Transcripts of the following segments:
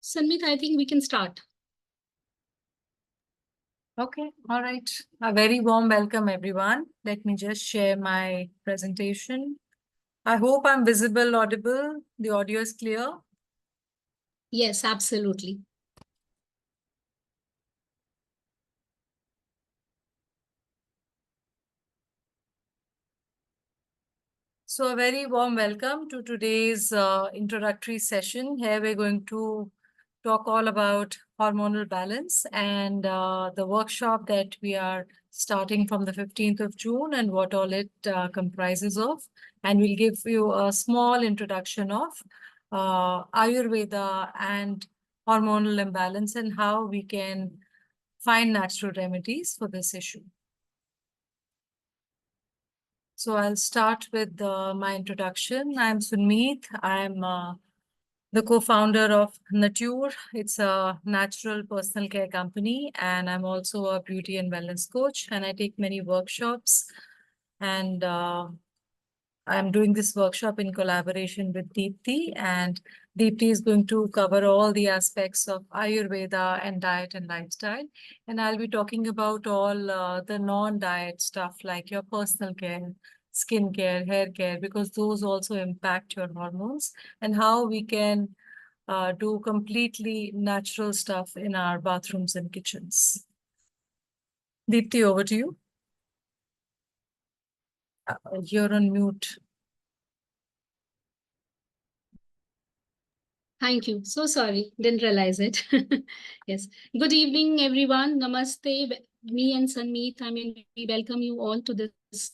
Sanmeet, I think we can start. Okay, all right. A very warm welcome, everyone. Let me just share my presentation. I hope I'm visible, audible. The audio is clear. Yes, absolutely. So a very warm welcome to today's introductory session. Here we're going to talk all about hormonal balance and the workshop that we are starting from the 15th of June and what all it comprises of. And we'll give you a small introduction of Ayurveda and hormonal imbalance and how we can find natural remedies for this issue. So I'll start with my introduction. I'm Sunmeet. I'm the co-founder of Nature. It's a natural personal care company, and I'm also a beauty and wellness coach. And I take many workshops, and I'm doing this workshop in collaboration with Deepti. And Deepti is going to cover all the aspects of Ayurveda and diet and lifestyle. And I'll be talking about all the non-diet stuff like your personal care, skin care, hair care, because those also impact your hormones, and how we can do completely natural stuff in our bathrooms and kitchens. Deepti, over to you. You're on mute. Thank you. So sorry, didn't realize it. Yes. Good evening, everyone. Namaste. Me and Sanmeet, we welcome you all to this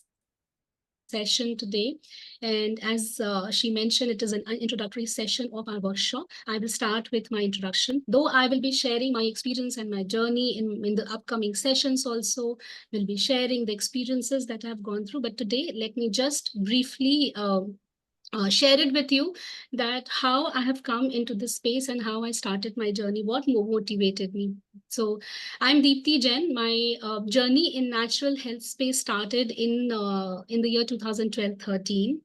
session today. And as she mentioned, it is an introductory session of our workshop. I will start with my introduction. Though I will be sharing my experience and my journey in the upcoming sessions also, will be sharing the experiences that I've gone through. But today, let me just briefly share it with you that how I have come into this space and how I started my journey, what motivated me. So I'm Deepti Jain. My journey in natural health space started in the year 2012-13.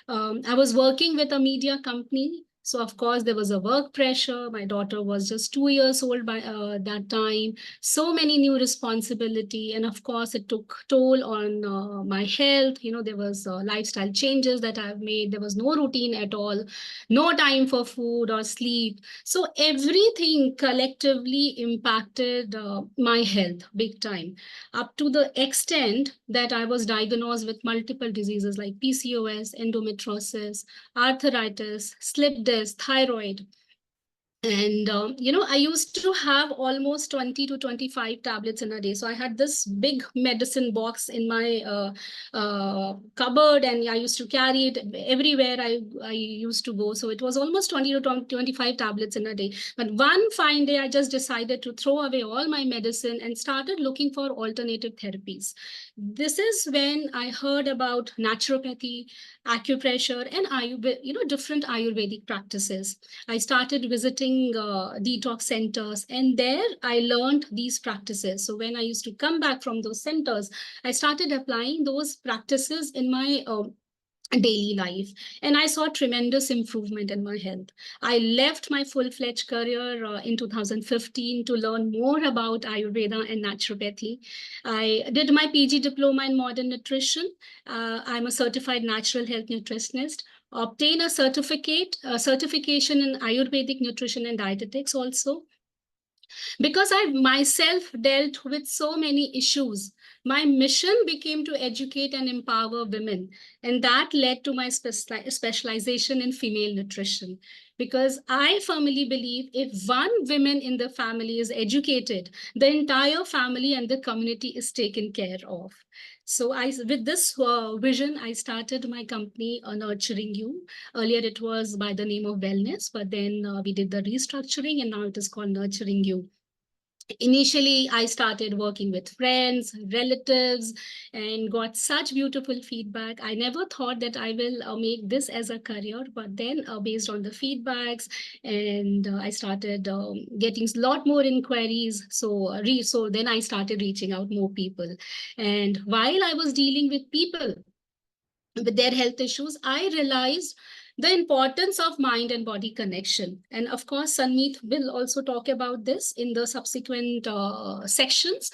I was working with a media company. So of course there was a work pressure. My daughter was just 2 years old by that time. So many new responsibility, and of course it took toll on my health. There was lifestyle changes that I've made. There was no routine at all, no time for food or sleep. So everything collectively impacted my health big time, up to the extent that I was diagnosed with multiple diseases like PCOS, endometriosis, arthritis, slip disc, thyroid. And, I used to have almost 20 to 25 tablets in a day. So I had this big medicine box in my cupboard, and I used to carry it everywhere I used to go. So it was almost 20 to 25 tablets in a day. But one fine day, I just decided to throw away all my medicine and started looking for alternative therapies. This is when I heard about naturopathy, acupressure, and different Ayurvedic practices. I started visiting detox centers, and there I learned these practices. So when I used to come back from those centers, I started applying those practices in my daily life, and I saw tremendous improvement in my health. I left my full-fledged career in 2015 to learn more about Ayurveda and naturopathy. I did my PG diploma in modern nutrition. I'm a certified natural health nutritionist. Obtain a certification in Ayurvedic nutrition and dietetics also. Because I myself dealt with so many issues, my mission became to educate and empower women. And that led to my specialization in female nutrition. Because I firmly believe if one woman in the family is educated, the entire family and the community is taken care of. So with this vision, I started my company, Nurturing You. Earlier, it was by the name of Wellness, but then we did the restructuring, and now it is called Nurturing You. Initially, I started working with friends, relatives, and got such beautiful feedback. I never thought that I will make this as a career, but then based on the feedbacks, and I started getting a lot more inquiries. So then I started reaching out more people. And while I was dealing with people with their health issues, I realized the importance of mind and body connection. And of course, Sanmeet will also talk about this in the subsequent sections.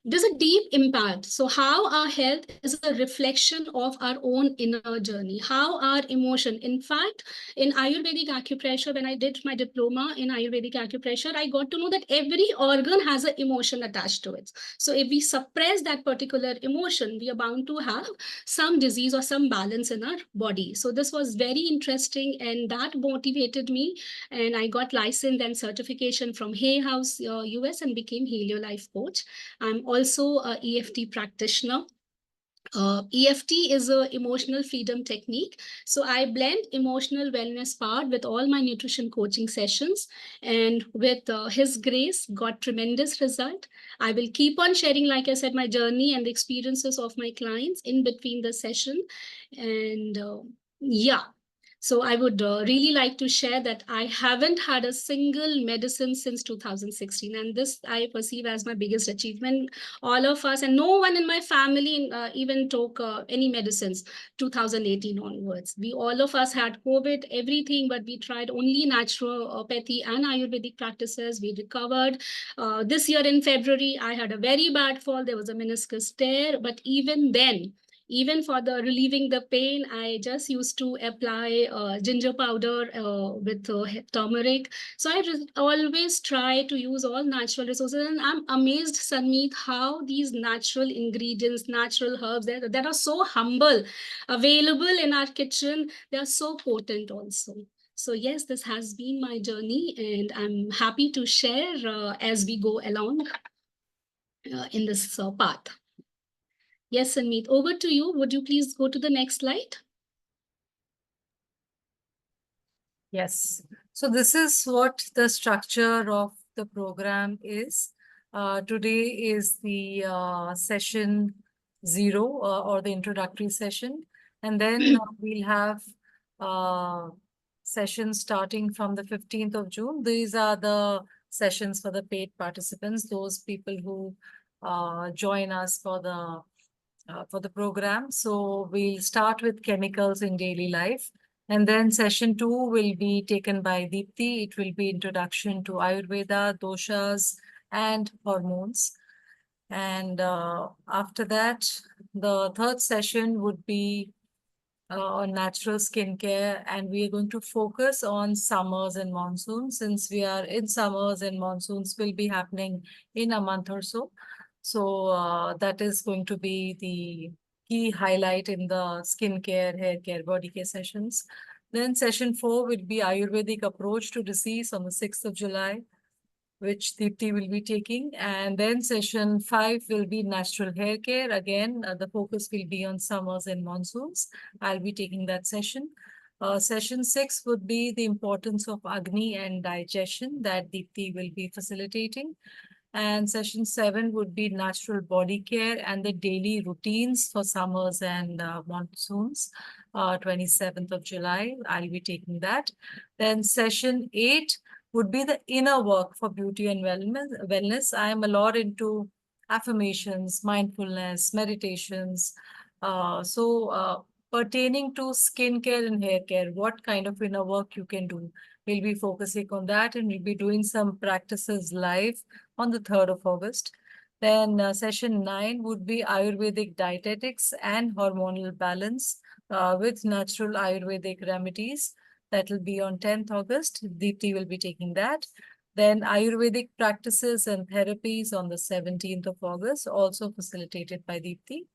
There's a deep impact. So how our health is a reflection of our own inner journey, how our emotion, in fact, in Ayurvedic acupressure, when I did my diploma in Ayurvedic acupressure, I got to know that every organ has an emotion attached to it. So if we suppress that particular emotion, we are bound to have some disease or some balance in our body. So this was very interesting, and that motivated me. And I got license and certification from Hay House, US, and became Helio Life Coach. I'm also a EFT practitioner. EFT is a emotional freedom technique. So I blend emotional wellness part with all my nutrition coaching sessions, and with his grace, got tremendous result. I will keep on sharing, like I said, my journey and the experiences of my clients in between the session. And yeah, so I would really like to share that I haven't had a single medicine since 2016. And this I perceive as my biggest achievement. All of us, and no one in my family even took any medicines 2018 onwards. We, all of us had COVID, everything, but we tried only naturopathy and Ayurvedic practices. We recovered. This year in February, I had a very bad fall. There was a meniscus tear, but even then, even for the relieving the pain, I just used to apply ginger powder with turmeric. So I always try to use all natural resources. And I'm amazed, Sanmeet, how these natural ingredients, natural herbs that are so humble, available in our kitchen, they are so potent also. So yes, this has been my journey, and I'm happy to share as we go along in this path. Yes, Sanmeet, over to you. Would you please go to the next slide? Yes. So this is what the structure of the program is. Today is the session 0 or the introductory session. And then we'll have sessions starting from the 15th of June. These are the sessions for the paid participants, those people who join us for the program. So we'll start with chemicals in daily life. And then session 2 will be taken by Deepti. It will be introduction to Ayurveda, doshas, and hormones. And after that, the third session would be on natural skincare. And we are going to focus on summers and monsoons, since we are in summers and monsoons will be happening in a month or so. So that is going to be the key highlight in the skincare, hair care, body care sessions. Then session 4 would be Ayurvedic approach to disease on the 6th of July, which Deepti will be taking. And then session 5 will be natural hair care. Again, the focus will be on summers and monsoons. I'll be taking that session. Session 6 would be the importance of Agni and digestion that Deepti will be facilitating. And session 7 would be natural body care and the daily routines for summers and monsoons. 27th of July, I'll be taking that. Then session 8 would be the inner work for beauty and wellness. I am a lot into affirmations, mindfulness, meditations. Pertaining to skincare and hair care, what kind of inner work you can do. We'll be focusing on that, and we'll be doing some practices live on the 3rd of August. Then session 9 would be Ayurvedic dietetics and hormonal balance with natural Ayurvedic remedies. That will be on 10th August. Deepti will be taking that. Then Ayurvedic practices and therapies on the 17th of August, also facilitated by Deepti.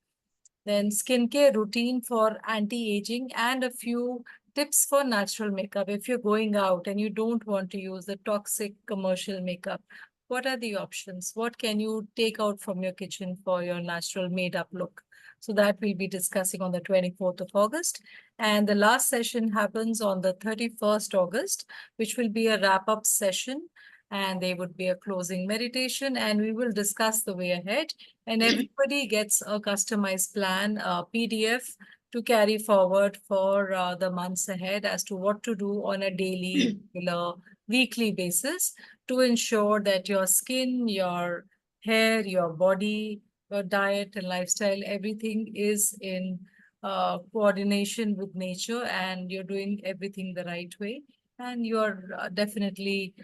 Then skincare routine for anti-aging and a few tips for natural makeup. If you're going out and you don't want to use the toxic commercial makeup, what are the options? What can you take out from your kitchen for your natural made-up look? So that we'll be discussing on the 24th of August. And the last session happens on the 31st August, which will be a wrap-up session. And there would be a closing meditation, and we will discuss the way ahead. And everybody gets a customized plan, a PDF to carry forward for the months ahead as to what to do on a daily, weekly basis to ensure that your skin, your hair, your body, your diet and lifestyle, everything is in coordination with nature, and you're doing everything the right way. And you're definitely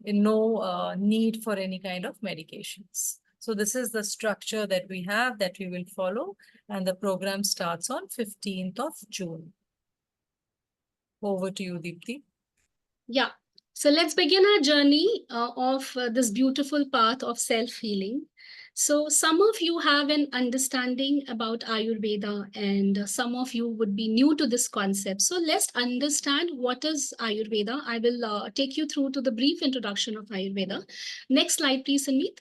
in no need for any kind of medications. So this is the structure that we have that we will follow, and the program starts on 15th of June. Over to you, Deepti. Yeah. So let's begin our journey of this beautiful path of self-healing. So some of you have an understanding about Ayurveda, and some of you would be new to this concept. So let's understand what is Ayurveda. I will take you through to the brief introduction of Ayurveda. Next slide, please, Sanmeet.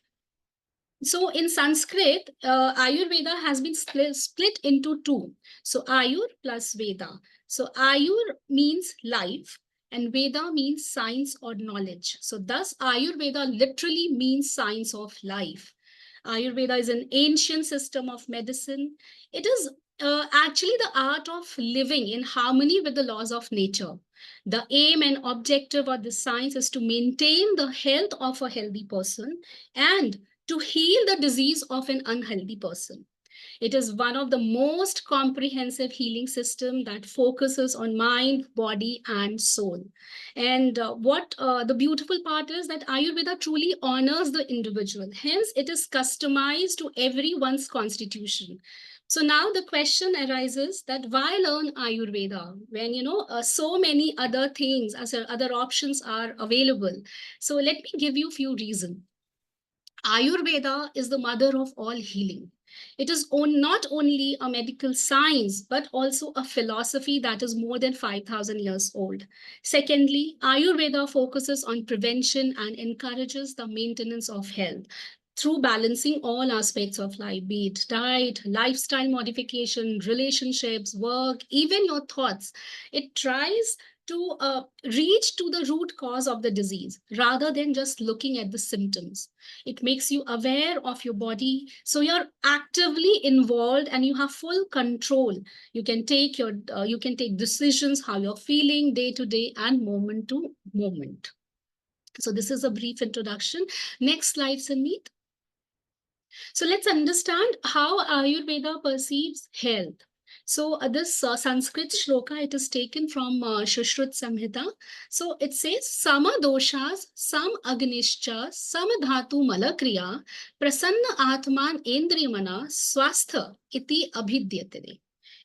So in Sanskrit, Ayurveda has been split into two. So Ayur plus Veda. So Ayur means life and Veda means science or knowledge. So thus Ayurveda literally means science of life. Ayurveda is an ancient system of medicine. It is actually the art of living in harmony with the laws of nature. The aim and objective of this science is to maintain the health of a healthy person and to heal the disease of an unhealthy person. It is one of the most comprehensive healing system that focuses on mind, body, and soul. And what the beautiful part is that Ayurveda truly honors the individual. Hence, it is customized to everyone's constitution. So now the question arises that why learn Ayurveda when so many other things as other options are available. So let me give you a few reasons. Ayurveda is the mother of all healing. It is not only a medical science, but also a philosophy that is more than 5,000 years old. Secondly, Ayurveda focuses on prevention and encourages the maintenance of health through balancing all aspects of life, be it diet, lifestyle modification, relationships, work, even your thoughts. It tries to reach to the root cause of the disease rather than just looking at the symptoms. It makes you aware of your body, so you're actively involved and you have full control. You can take decisions how you're feeling day to day and moment to moment. So this is a brief introduction. Next slide, Sanmeet. So let's understand how Ayurveda perceives health. So this Sanskrit shloka, it is taken from Shushruta Samhita. So it says, Sama doshas, sam agnishcha, sam dhatu malakriya, prasanna atman endriyamana, swastha iti abhidyate.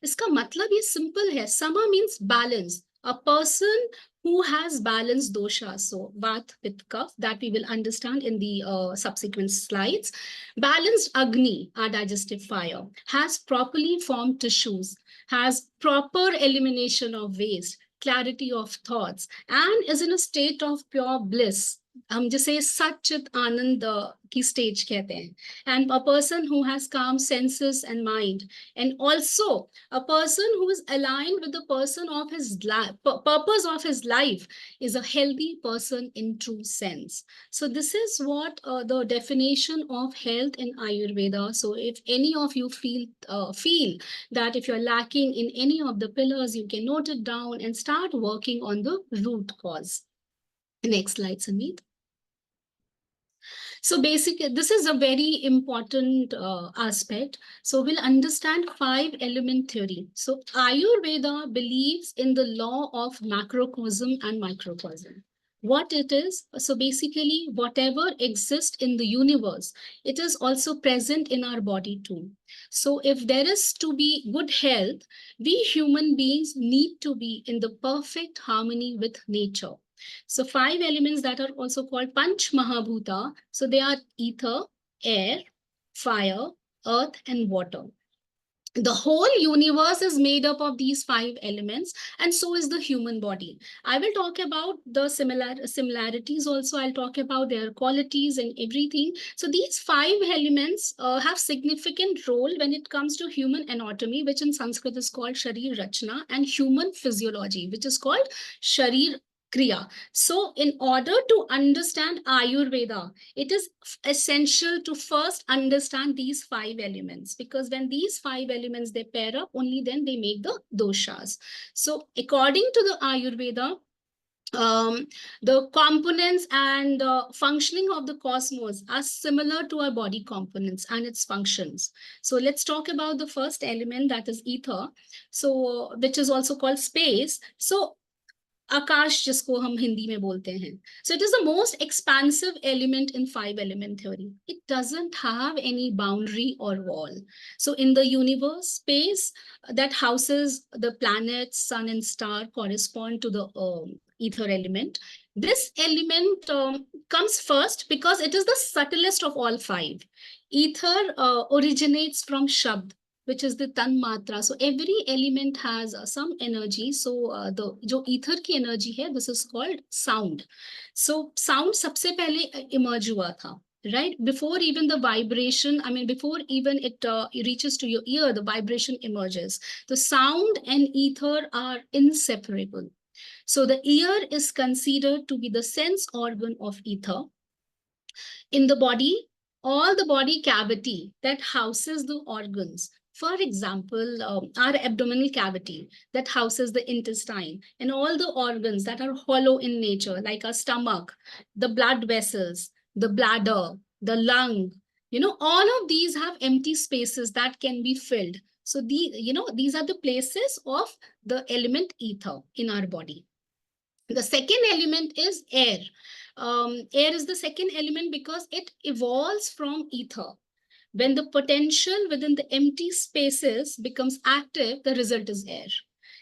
इसका मतलब ये simple है. Sama means balance. A person who has balanced dosha, so Vata, Pitta, Kapha, that we will understand in the subsequent slides. Balanced Agni, our digestive fire, has properly formed tissues, has proper elimination of waste, clarity of thoughts, and is in a state of pure bliss. हम जिसे सच्चित आनंद की stage कहते हैं. And a person who has calm senses and mind, and also a person who is aligned with the person of his purpose of his life, is a healthy person in true sense. So this is what the definition of health in Ayurveda. So if any of you feel that if you're lacking in any of the pillars, you can note it down and start working on the root cause. Next slide, Sanmeet. So basically, this is a very important aspect. So we'll understand 5-element theory. So Ayurveda believes in the law of macrocosm and microcosm. What it is, so basically whatever exists in the universe, it is also present in our body too. So if there is to be good health, we human beings need to be in the perfect harmony with nature. So 5 elements that are also called Panch Mahabhuta. So they are ether, air, fire, earth, and water. The whole universe is made up of these 5 elements, and so is the human body. I will talk about the similarities also. I'll talk about their qualities and everything. So these 5 elements have significant role when it comes to human anatomy, which in Sanskrit is called Sharir Rachna, and human physiology, which is called Sharir Kriya. So in order to understand Ayurveda, it is essential to first understand these 5 elements, because when these 5 elements, they pair up, only then they make the doshas. So according to the Ayurveda, the components and functioning of the cosmos are similar to our body components and its functions. So let's talk about the first element, that is ether, so which is also called space. So आकाश जिसको हम हिंदी में बोलते हैं. So it is the most expansive element in 5-element theory. It doesn't have any boundary or wall. So in the universe, space that houses the planets, sun and star correspond to the ether element. This element comes first because it is the subtlest of all 5. Ether originates from Shabd, which is the tan matra. So every element has some energy. So the जो ether की energy है, this is called sound. So sound सबसे पहले emerge हुआ था, right? Before even the vibration, I mean, before even it reaches to your ear, the vibration emerges. The sound and ether are inseparable. So the ear is considered to be the sense organ of ether. In the body, all the body cavity that houses the organs, for example, our abdominal cavity that houses the intestine and all the organs that are hollow in nature, like our stomach, the blood vessels, the bladder, the lung, all of these have empty spaces that can be filled. So these are the places of the element ether in our body. The second element is air. Air is the second element because it evolves from ether. When the potential within the empty spaces becomes active, the result is air.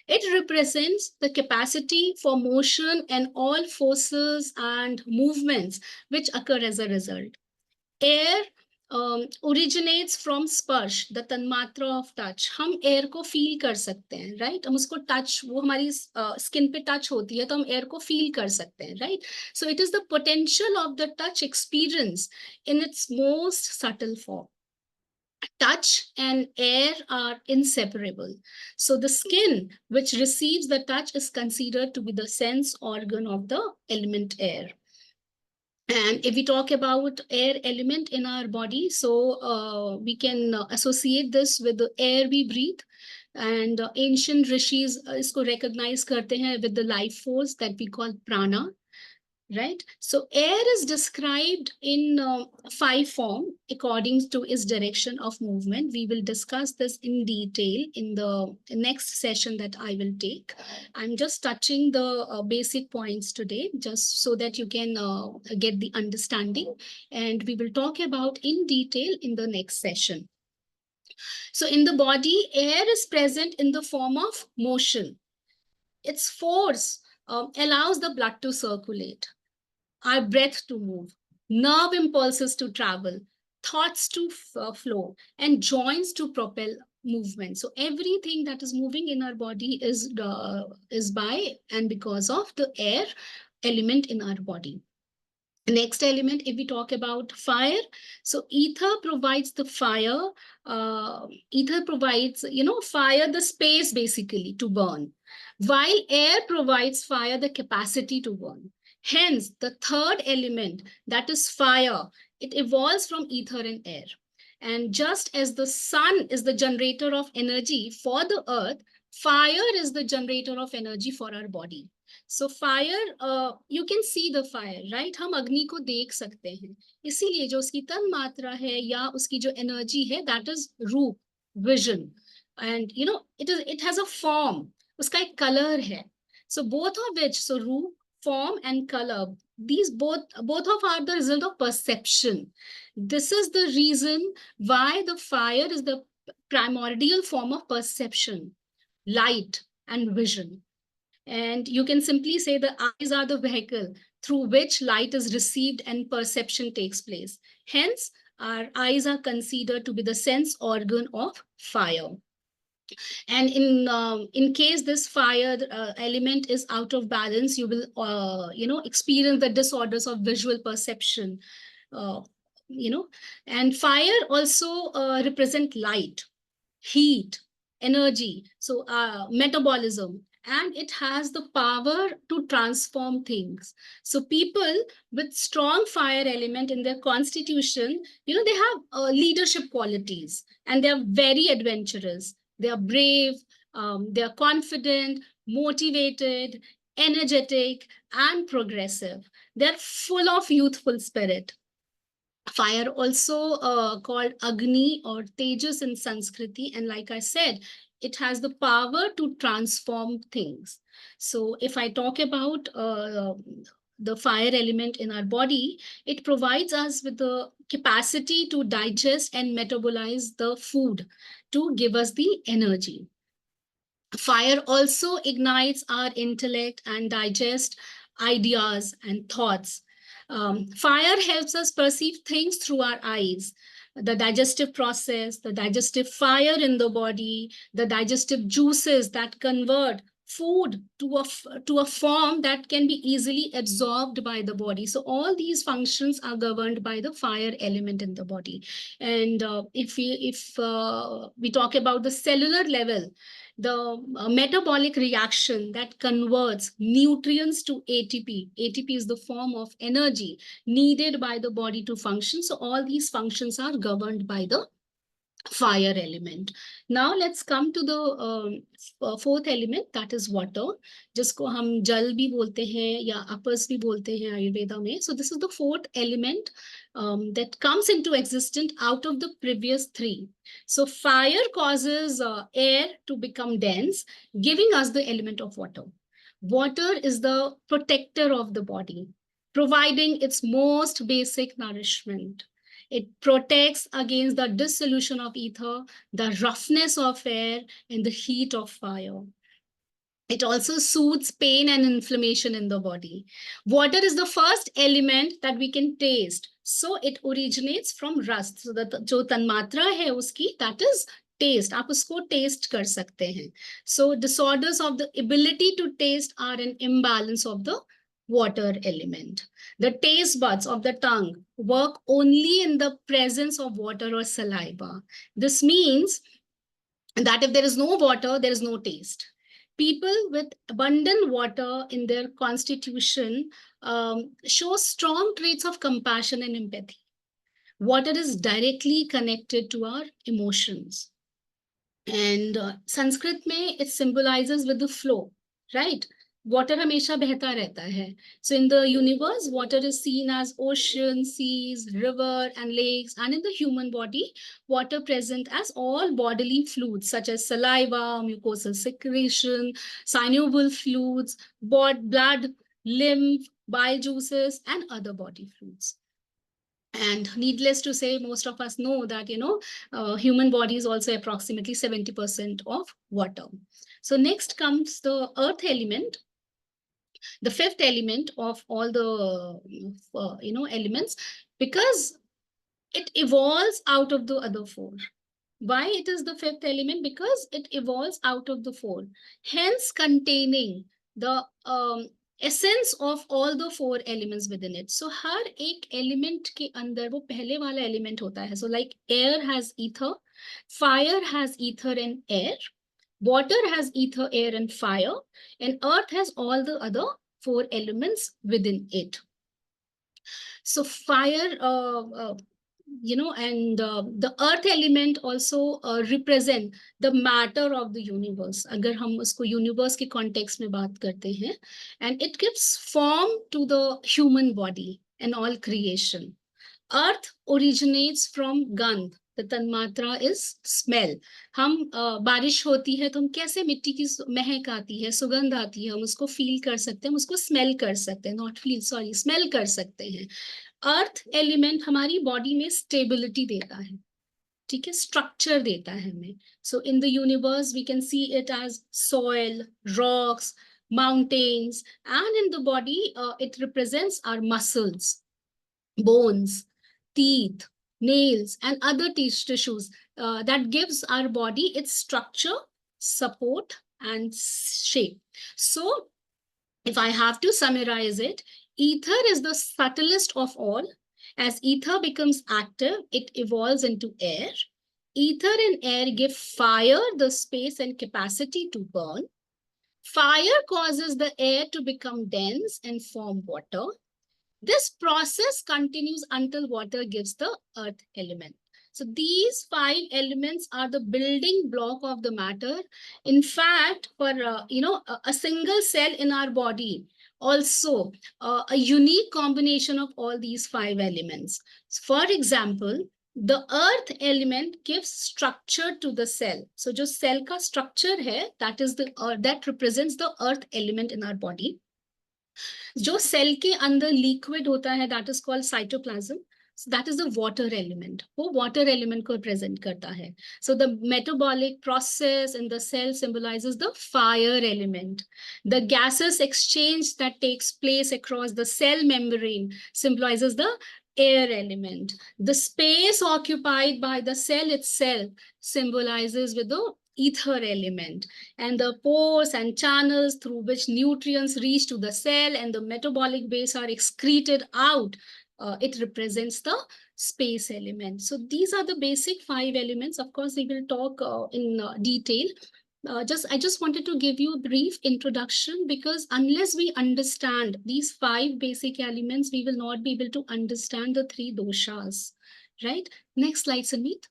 It represents the capacity for motion and all forces and movements which occur as a result. Air originates from स्पर्श, the तन्मात्रा of touch. हम air को feel कर सकते हैं, right? हम उसको touch, वो हमारी स्किन पे टच होती है तो हम एयर को फील कर सकते हैं, right? So it is the potential of the touch experience in its most subtle form. Touch and air are inseparable. So the skin which receives the touch is considered to be the sense organ of the element air. And if we talk about air element in our body, so we can associate this with the air we breathe. And ancient rishis isko recognize karte hain with the life force that we call prana. Right? So air is described in 5 forms according to its direction of movement. We will discuss this in detail in the next session that I will take. I'm just touching the basic points today, just so that you can get the understanding. And we will talk about in detail in the next session. So in the body, air is present in the form of motion. Its force allows the blood to circulate, our breath to move, nerve impulses to travel, thoughts to flow, and joints to propel movement. So everything that is moving in our body is by and because of the air element in our body. Next element, if we talk about fire, so ether provides the fire. Ether provides, fire, the space basically to burn, while air provides fire the capacity to burn. Hence, the third element, that is fire, it evolves from ether and air. And just as the sun is the generator of energy for the earth, fire is the generator of energy for our body. So fire, you can see the fire, right? हम अग्नि को देख सकते हैं. इसीलिए जो उसकी तन मात्रा है या उसकी जो energy है, that is रूप, vision. And it has a form. उसका एक color है. So both of which, so रूप, form and color, these both of are the result of perception. This is the reason why the fire is the primordial form of perception, light and vision. And you can simply say the eyes are the vehicle through which light is received and perception takes place. Hence, our eyes are considered to be the sense organ of fire. And in case this fire element is out of balance, you will experience the disorders of visual perception. And fire also represent light, heat, energy, so metabolism, and it has the power to transform things. So people with strong fire element in their constitution, they have leadership qualities, and they are very adventurous. They are brave, they are confident, motivated, energetic, and progressive. They're full of youthful spirit. Fire also called Agni or Tejas in Sanskriti. And like I said, it has the power to transform things. So if I talk about the fire element in our body, it provides us with the capacity to digest and metabolize the food to give us the energy. Fire also ignites our intellect and digest ideas and thoughts. Fire helps us perceive things through our eyes. The digestive process, the digestive fire in the body, the digestive juices that convert food to a form that can be easily absorbed by the body. So all these functions are governed by the fire element in the body. And if we talk about the cellular level, the metabolic reaction that converts nutrients to ATP. ATP is the form of energy needed by the body to function. So all these functions are governed by the fire element. Now let's come to the fourth element, that is water, जिसको हम जल भी बोलते हैं या अपस भी बोलते हैं आयुर्वेदा में. So this is the fourth element that comes into existence out of the previous three. So fire causes air to become dense, giving us the element of water. Water is the protector of the body, providing its most basic nourishment. It protects against the dissolution of ether, the roughness of air, and the heat of fire. It also soothes pain and inflammation in the body. Water is the first element that we can taste. So it originates from rust. So the जो तन्मात्रा है उसकी, that is taste. आप उसको taste कर सकते हैं. So disorders of the ability to taste are an imbalance of the water element. The taste buds of the tongue work only in the presence of water or saliva. This means that if there is no water, there is no taste. People with abundant water in their constitution show strong traits of compassion and empathy. Water is directly connected to our emotions. And Sanskrit में it symbolizes with the flow, right? Water हमेशा बहता रहता है. So in the universe, water is seen as ocean, seas, river, and lakes. And in the human body, water present as all bodily fluids such as saliva, mucosal secretion, synovial fluids, blood, lymph, bile juices, and other body fluids. And needless to say, most of us know that, human body is also approximately 70% of water. So next comes the earth element, the fifth element of all the, elements, because it evolves out of the other four. Why it is the fifth element? Because it evolves out of the four, hence containing the essence of all the four elements within it. So हर एक element के अंदर वो पहले वाला element होता है. So like air has ether, fire has ether and air, water has ether, air and fire, and earth has all the other four elements within it. So fire, and the earth element also represent the matter of the universe. अगर हम उसको universe के context में बात करते हैं, and it gives form to the human body and all creation. Earth originates from gandh. The tanmatra is smell. हम बारिश होती है तो हम कैसे मिट्टी की महक आती है, सुगंध आती है, हम उसको feel कर सकते हैं, हम उसको smell कर सकते हैं, not feel, sorry, smell कर सकते हैं. अर्थ एलिमेंट हमारी बॉडी में स्टेबिलिटी देता है, ठीक है, स्ट्रक्चर देता है हमें. So in the universe we can see it as soil, rocks, mountains, and in the body it represents our muscles, bones, teeth, nails, and other tissues that gives our body its structure, support, and shape. So if I have to summarize it, ether is the subtlest of all. As ether becomes active, it evolves into air. Ether and air give fire the space and capacity to burn. Fire causes the air to become dense and form water. This process continues until water gives the earth element. So these 5 elements are the building block of the matter. In fact, for a single cell in our body, also a unique combination of all these 5 elements. For example, the earth element gives structure to the cell. So जो cell का structure है, that represents the earth element in our body. जो cell के अंदर liquid होता है, that is called cytoplasm. So that is the water element. वो water element को represent करता है. So the metabolic process in the cell symbolizes the fire element. The gaseous exchange that takes place across the cell membrane symbolizes the air element. The space occupied by the cell itself symbolizes with the ether element, and the pores and channels through which nutrients reach to the cell and the metabolic waste are excreted out, it represents the space element. So these are the basic 5 elements. Of course, we will talk in detail. I just wanted to give you a brief introduction, because unless we understand these 5 basic elements, we will not be able to understand the 3 doshas, right? Next slide, Sanmeet.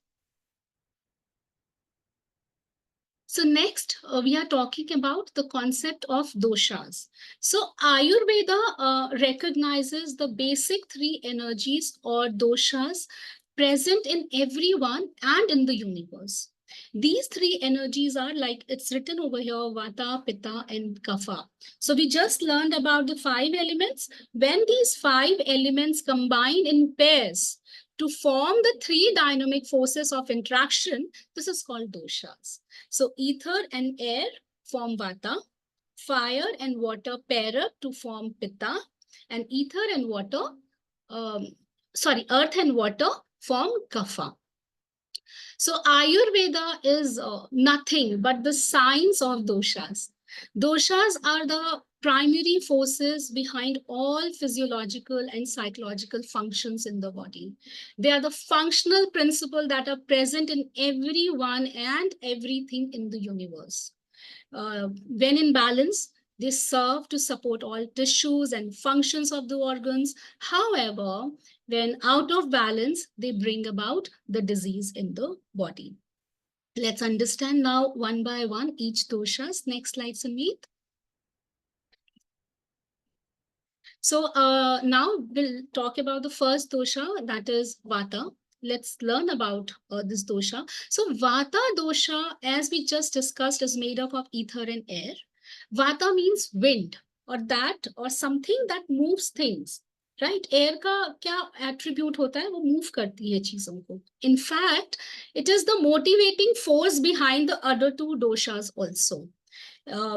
So next, we are talking about the concept of doshas. So Ayurveda recognizes the basic 3 energies or doshas present in everyone and in the universe. These 3 energies are, like it's written over here, Vata, Pitta, and Kapha. So we just learned about the 5 elements. When these 5 elements combine in pairs to form the 3 dynamic forces of interaction, this is called doshas. So ether and air form Vata, fire and water pair up to form Pitta, and ether and water, earth and water form Kapha. So Ayurveda is nothing but the science of doshas. Doshas are the primary forces behind all physiological and psychological functions in the body. They are the functional principles that are present in everyone and everything in the universe. When in balance, they serve to support all tissues and functions of the organs. However, when out of balance, they bring about the disease in the body. Let's understand now one by one each doshas. Next slide, Sanmeet. So now we'll talk about the first dosha, that is Vata. Let's learn about this dosha. So Vata dosha, as we just discussed, is made up of ether and air. Vata means wind, or something that moves things. Right? Air का क्या attribute होता है? वो move करती है चीजों को. In fact, it is the motivating force behind the other 2 doshas also.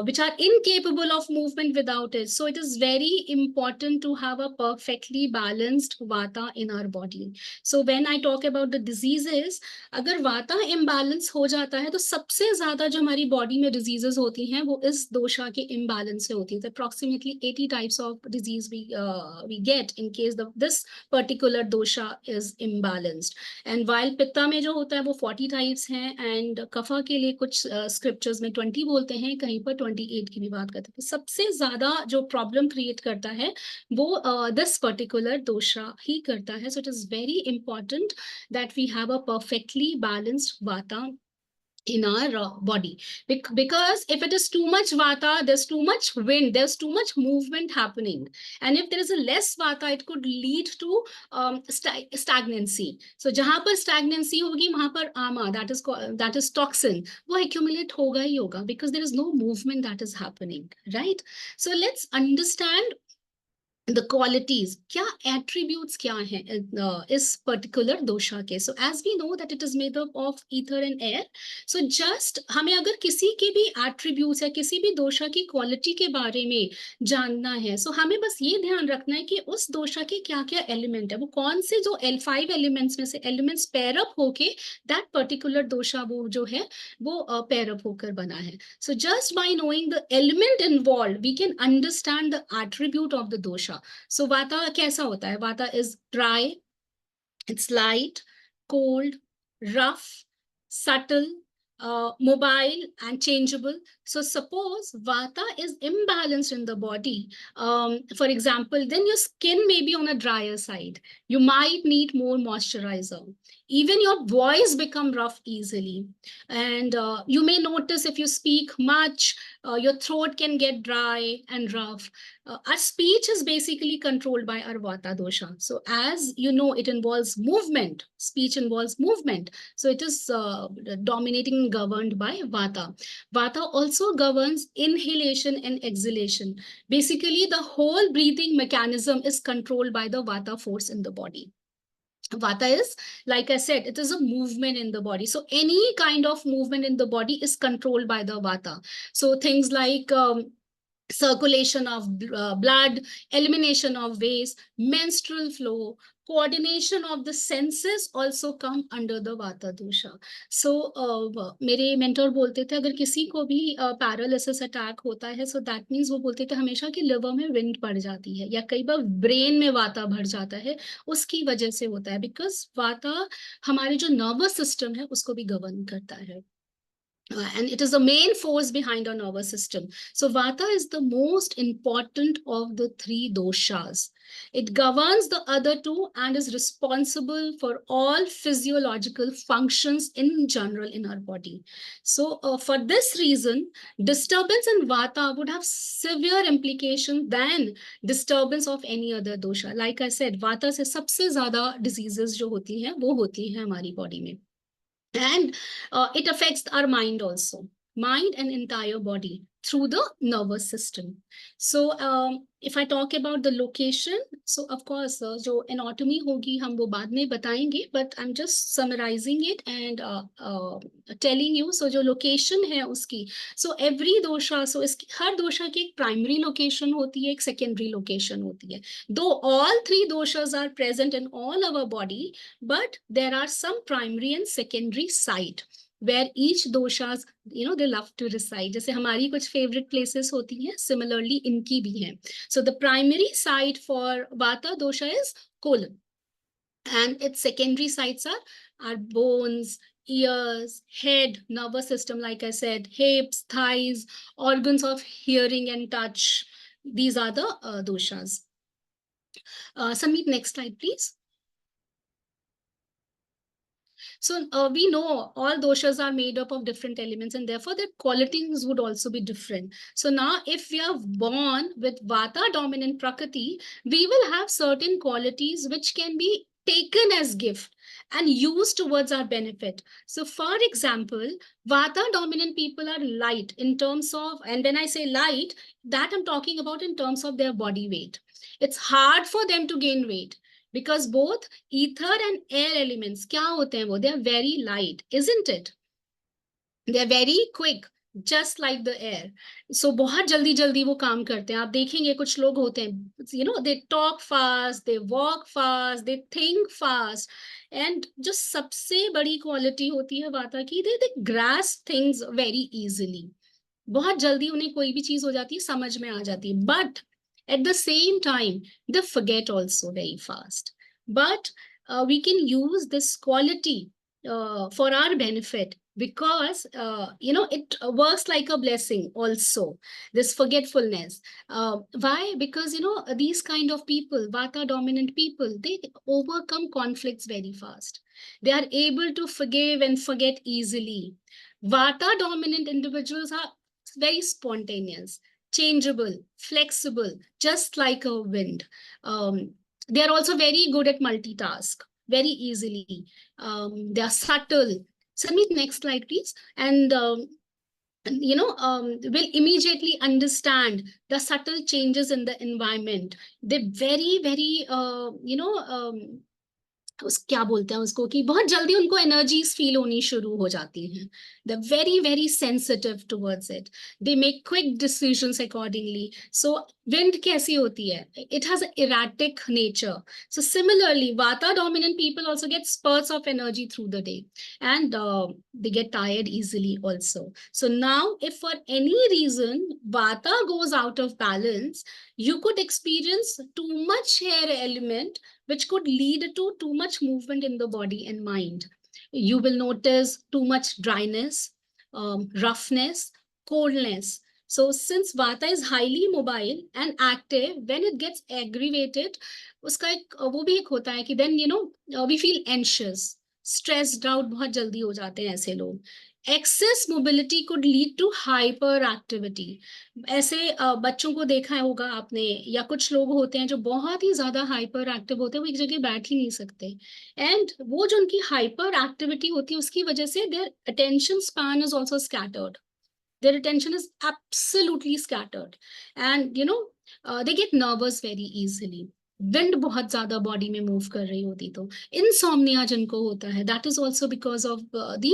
Which are incapable of movement without it. So it is very important to have a perfectly balanced vata in our body. So when I talk about the diseases, अगर vata imbalance हो जाता है तो सबसे ज़्यादा जो हमारी body में diseases होती हैं वो इस dosha के imbalance से होती है. Approximately 80 types of disease we get in case this particular dosha is imbalanced. And while pitta में जो होता है वो 40 types हैं, and kapha के लिए कुछ scriptures में 20 बोलते हैं, कहीं पर 28 की भी बात करते हैं. सबसे ज्यादा जो प्रॉब्लम क्रिएट करता है वो दिस पर्टिकुलर दोषा ही करता है. So it is very important that we have a perfectly balanced vata in our body, because if it is too much vata, there's too much wind, there's too much movement happening, and if there is a less vata, it could lead to stagnancy. So jahan par stagnancy hogi, wahan par ama, that is toxin, wo accumulate hoga hi hoga, because there is no movement that is happening, right? So let's understand the qualities, क्या attributes क्या हैं इस particular dosha के. So as we know that it is made up of ether and air, so just हमें अगर किसी के भी attributes या किसी भी dosha की quality के बारे में जानना है, so हमें बस ये ध्यान रखना है कि उस dosha के क्या क्या element है, वो कौन से जो 5 elements में से elements pair up होके that particular dosha वो जो है वो pair up होकर बना है. So just by knowing the element involved, we can understand the attribute of the dosha. So vata कैसा होता है? Vata is dry, it's light, cold, rough, subtle, mobile and changeable. So suppose vata is imbalanced in the body, for example, then your skin may be on a drier side. You might need more moisturizer. Even your voice become rough easily. And you may notice if you speak much, your throat can get dry and rough. Our speech is basically controlled by our vata dosha. So as you know, it involves movement. Speech involves movement. So it is dominating and governed by vata. Vata also governs inhalation and exhalation. Basically, the whole breathing mechanism is controlled by the vata force in the body. Vata is, like I said, it is a movement in the body. So any kind of movement in the body is controlled by the vata. So things like circulation of blood, elimination of waste, menstrual flow, coordination of the senses also come under the vata dosha. So मेरे mentor बोलते थे अगर किसी को भी paralysis attack होता है, so that means वो बोलते थे हमेशा कि liver में wind पड़ जाती है या कई बार brain में vata भर जाता है, उसकी वजह से होता है, because vata हमारे जो nervous system है उसको भी govern करता है. And it is the main force behind our nervous system. So vata is the most important of the three doshas. It governs the other two and is responsible for all physiological functions in general in our body. So for this reason, disturbance in vata would have severe implications than disturbance of any other dosha. Like I said, vata से सबसे ज़्यादा diseases जो होती हैं वो होती हैं हमारी body में. And it affects our mind also, mind and entire body through the nervous system. So if I talk about the location, so of course जो anatomy होगी हम वो बाद में बताएंगे, but I'm just summarizing it and telling you. So जो location है उसकी, so every dosha, so इसकी हर dosha की एक primary location होती है, एक secondary location होती है. Though all three doshas are present in all our body, but there are some primary and secondary site where each doshas, they love to reside. जैसे हमारी कुछ favorite places होती हैं, similarly इनकी भी हैं. So the primary site for vata dosha is colon, and its secondary sites are bones, ears, head, nervous system, like I said, hips, thighs, organs of hearing and touch. These are the doshas. Samit, next slide, please. So we know all doshas are made up of different elements, and therefore their qualities would also be different. So now if we are born with vata dominant prakriti, we will have certain qualities which can be taken as gift and used towards our benefit. So for example, vata dominant people are light in terms of, and when I say light, that I'm talking about in terms of their body weight. It's hard for them to gain weight, because both ether and air elements, क्या होते हैं वो? They are very light, isn't it? They are very quick, just like the air. So बहुत जल्दी जल्दी वो काम करते हैं. आप देखेंगे कुछ लोग होते हैं, they talk fast, they walk fast, they think fast. And जो सबसे बड़ी क्वालिटी होती है वाता की, they grasp things very easily. बहुत जल्दी उन्हें कोई भी चीज हो जाती है, समझ में आ जाती है. But at the same time, they forget also very fast. But we can use this quality for our benefit, because it works like a blessing also, this forgetfulness. Why? Because these kind of people, vata dominant people, they overcome conflicts very fast. They are able to forgive and forget easily. Vata dominant individuals are very spontaneous, changeable, flexible, just like a wind. They are also very good at multitask, very easily. They are subtle. Samit, next slide, please. And will immediately understand the subtle changes in the environment. They're very, very, क्या बोलते हैं उसको, कि बहुत जल्दी उनको energies feel होनी शुरू हो जाती हैं. They are very very sensitive towards it. They make quick decisions accordingly. So wind कैसी होती है? It has erratic nature. So similarly vata dominant people also get spurts of energy through the day, and they get tired easily also. So now if for any reason vata goes out of balance, you could experience too much hair element, which could lead to too much movement in the body and mind. You will notice too much dryness, roughness, coldness. So since Vata is highly mobile and active, when it gets aggravated, उसका एक वो भी एक होता है कि then we feel anxious, stressed out बहुत जल्दी हो जाते हैं ऐसे लोग. Excess mobility could lead to hyperactivity. ऐसे बच्चों को देखा होगा आपने, या कुछ लोग होते हैं जो बहुत ही ज्यादा हाइपर एक्टिव होते हैं, वो एक जगह बैठ ही नहीं सकते. एंड वो जो उनकी हाइपर एक्टिविटी होती है उसकी वजह से their attention span is also scattered. Their attention is absolutely scattered, and they get nervous very easily. Wind बहुत ज्यादा बॉडी में मूव कर रही होती तो इनसोम्निया जिनको होता है, that is also because of the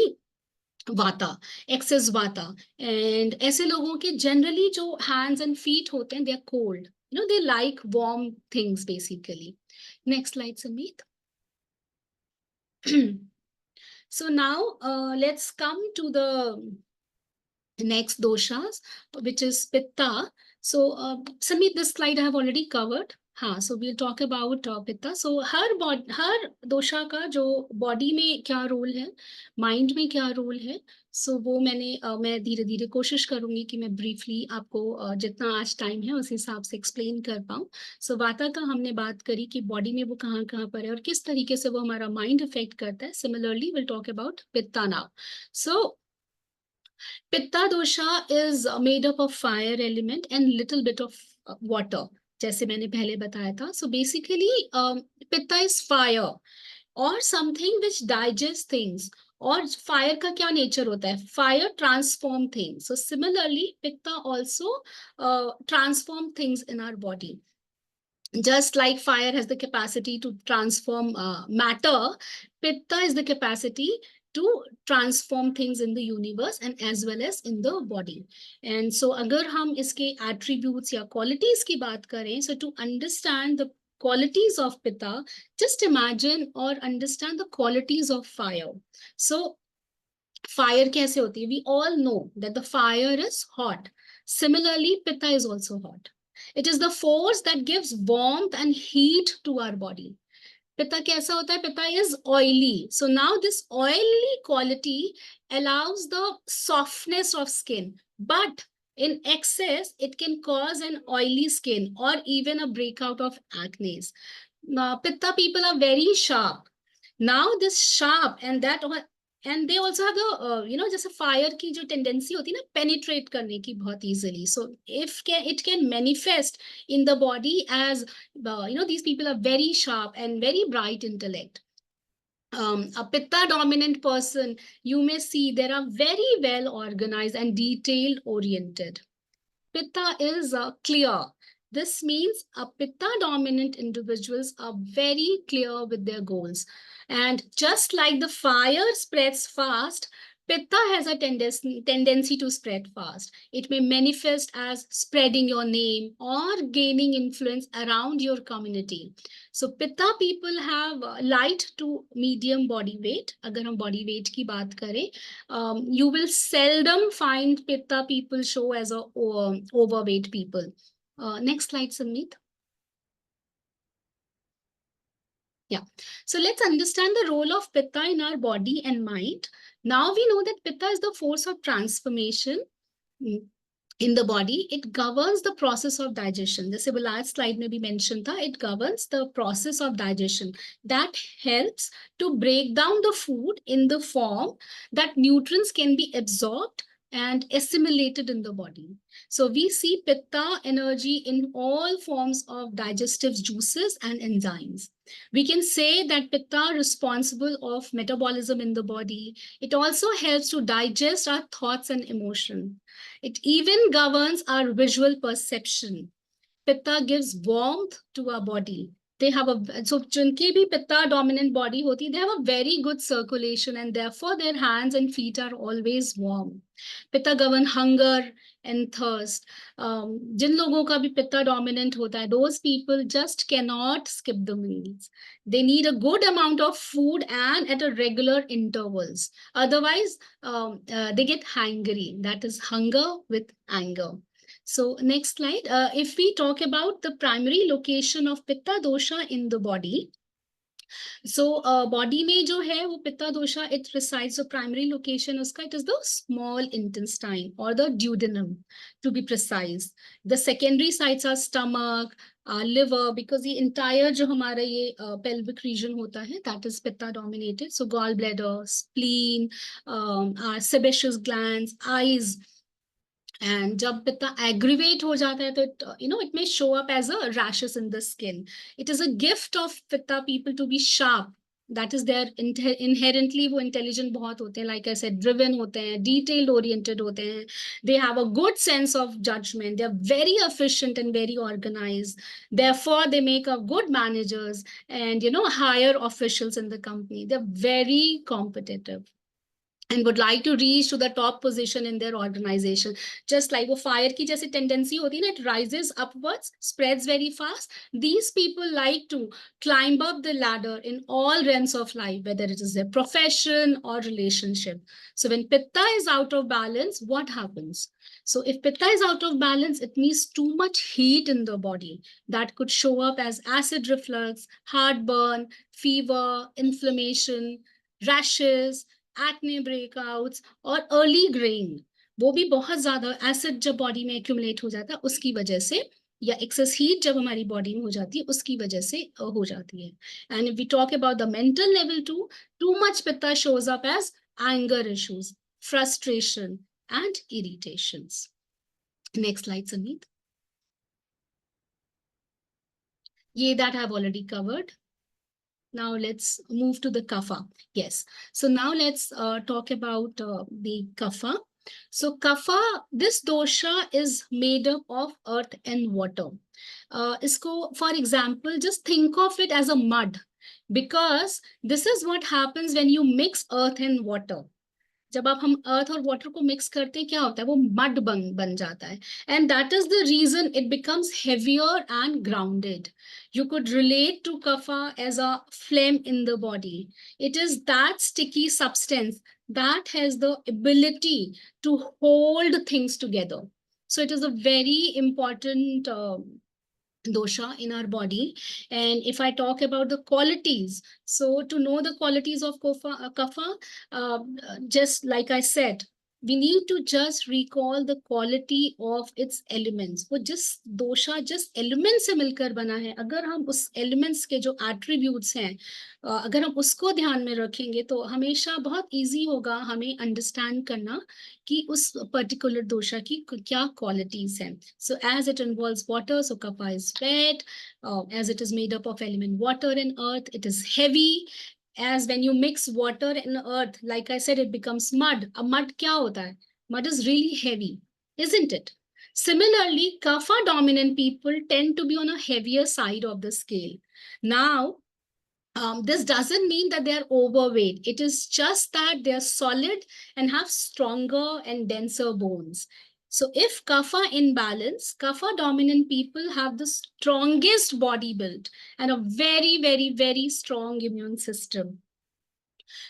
वाता, एक्सेस वाता. एंड ऐसे लोगों के जनरली जो हैंड्स एंड फीट होते हैं, they are cold, they like warm things basically. Next slide Sameet. So now let's come to the next doshas, which is Pitta. So Samit, this slide I have already covered. हाँ, so we'll talk about Pitta. So हर दोषा का जो body में क्या role है, mind में क्या role है, so वो मैं धीरे धीरे कोशिश करूंगी कि मैं ब्रीफली आपको जितना आज टाइम है उस हिसाब से एक्सप्लेन कर पाऊँ. So वाता का हमने बात करी कि बॉडी में वो कहाँ कहाँ पर है और किस तरीके से वो हमारा माइंड अफेक्ट करता है. Similarly, we'll talk about Pitta now. So Pitta dosha is made up of fire element and little bit of water, जैसे मैंने पहले बताया था. So basically, Pitta is fire or something which digests things. और fire का क्या nature होता है? Fire transform things. So similarly, Pitta also transform things in our body. Just like fire has the capacity to transform matter, Pitta is the capacity to transform things in the universe and as well as in the body. And so अगर हम इसके attributes या qualities की बात करें, so to understand the qualities of Pitta, just imagine or understand the qualities of fire. So fire कैसे होती है? We all know that the fire is hot. Similarly, Pitta is also hot. It is the force that gives warmth and heat to our body. Pitta कैसा होता है? Pitta is oily. So now this oily quality allows the softness of skin, but in excess, it can cause an oily skin or even a breakout of acne. Pitta people are very sharp. Now this sharp and they also have the जैसे fire की जो tendency होती है ना penetrate करने की बहुत easily. So it can manifest in the body as these people are very sharp and very bright intellect. A Pitta dominant person, you may see they are very well organized and detailed oriented. Pitta is clear. This means a Pitta dominant individuals are very clear with their goals. And just like the fire spreads fast, Pitta has a tendency to spread fast. It may manifest as spreading your name or gaining influence around your community. So Pitta people have light to medium body weight. अगर हम body weight की बात करें, you will seldom find Pitta people show as a overweight people. Next slide, Samit. Yeah. So let's understand the role of Pitta in our body and mind. Now we know that Pitta is the force of transformation in the body. It governs the process of digestion. जैसे वो last slide में भी mention था, it governs the process of digestion. That helps to break down the food in the form that nutrients can be absorbed and assimilated in the body. So we see Pitta energy in all forms of digestive juices and enzymes. We can say that Pitta is responsible of metabolism in the body. It also helps to digest our thoughts and emotion. It even governs our visual perception. Pitta gives warmth to our body. They have so जिनकी भी Pitta dominant body होती, they have a very good circulation and therefore their hands and feet are always warm. Pitta govern hunger and thirst. जिन लोगों का भी Pitta dominant होता है, those people just cannot skip the meals. They need a good amount of food and at a regular intervals. Otherwise, they get hangry. That is hunger with anger. So next slide. If we talk about the primary location of Pitta dosha in the body, So body में जो है वो पित्ता दोषा, it resides, the primary location उसका, it is the small intestine or the duodenum to be precise. The secondary sites are stomach, liver, because the entire जो हमारा ये pelvic region होता है, that is pitta dominated. So gallbladder, spleen, our sebaceous glands, eyes. And जब पित्ता aggravate हो जाता है तो it may show up as a rashes in the skin. It is a gift of pitta people to be sharp. That is their inherently वो intelligent बहुत होते हैं, like I said, driven होते हैं, detailed oriented होते हैं. They have a good sense of judgment. They are very efficient and very organized. Therefore, they make a good managers and higher officials in the company. They're very competitive and would like to reach to the top position in their organization. Just like वो fire की जैसे tendency होती है ना, it rises upwards, spreads very fast. These people like to climb up the ladder in all realms of life, whether it is their profession or relationship. So when pitta is out of balance, what happens? So if pitta is out of balance, it means too much heat in the body that could show up as acid reflux, heartburn, fever, inflammation, rashes, acne breakouts और early greying. वो भी बहुत ज्यादा acid जब body में accumulate हो जाता है उसकी वजह से, या एक्सेस हीट जब हमारी बॉडी में हो जाती है उसकी वजह से हो जाती है. And if we talk about the mental level too much pitta shows up as anger issues, frustration and irritations. Next slide Sameet. ये that I have already covered. Now let's move to the kapha. Yes. So now let's talk about the kapha. So kapha, this dosha is made up of earth and water. Isko, for example, just think of it as a mud, because this is what happens when you mix earth and water. जब आप हम अर्थ और water को mix करते हैं क्या होता है, वो मड बन जाता है. And that is the reason it becomes heavier and grounded. You could relate to kapha as a phlegm in the body. It is that sticky substance that has the ability to hold things together. So it is a very important dosha in our body. And if I talk about the qualities, so to know the qualities of kapha, just like I said, we need to just recall the quality of its elements. वो जिस दोषा जिस element से मिलकर बना है, अगर हम उस एलिमेंट्स के जो एट्रीब्यूट्स हैं अगर हम उसको ध्यान में रखेंगे तो हमेशा बहुत इजी होगा हमें अंडरस्टैंड करना कि उस पर्टिकुलर दोषा की क्या क्वालिटीज हैं. So as it involves water, so kapha is wet. As it is made up of element water and earth, it is heavy. As when you mix water and earth, like I said, it becomes mud. A mud kya hota hai? Mud is really heavy, isn't it? Similarly, kapha dominant people tend to be on a heavier side of the scale. Now, this doesn't mean that they are overweight. It is just that they are solid and have stronger and denser bones. So if kapha in balance, kapha dominant people have the strongest body build and a very, very, very strong immune system.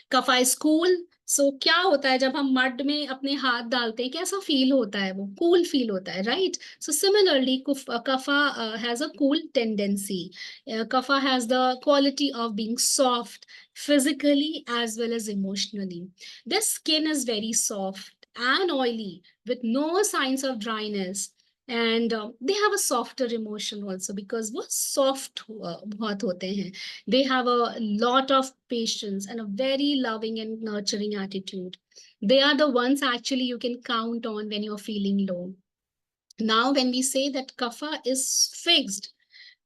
Kapha is cool. So क्या होता है जब हम mud में अपने हाथ डालते हैं, कैसा फील होता है, वो कूल फील होता है, right? So similarly kapha has a cool tendency. Kapha has the quality of being soft physically as well as emotionally. Their skin is very soft and oily with no signs of dryness. And they have a softer emotion also because वो soft बहुत होते हैं. They have a lot of patience and a very loving and nurturing attitude. They are the ones actually you can count on when you're feeling low. Now, when we say that kapha is fixed,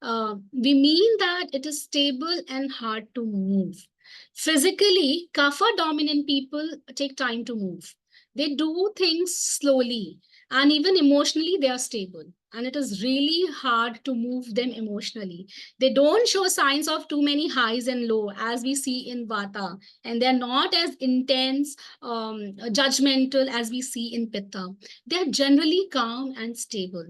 we mean that it is stable and hard to move. Physically, kapha dominant people take time to move. They do things slowly, and even emotionally, they are stable. And it is really hard to move them emotionally. They don't show signs of too many highs and low as we see in Vata, and they're not as intense, judgmental as we see in Pitta. They're generally calm and stable.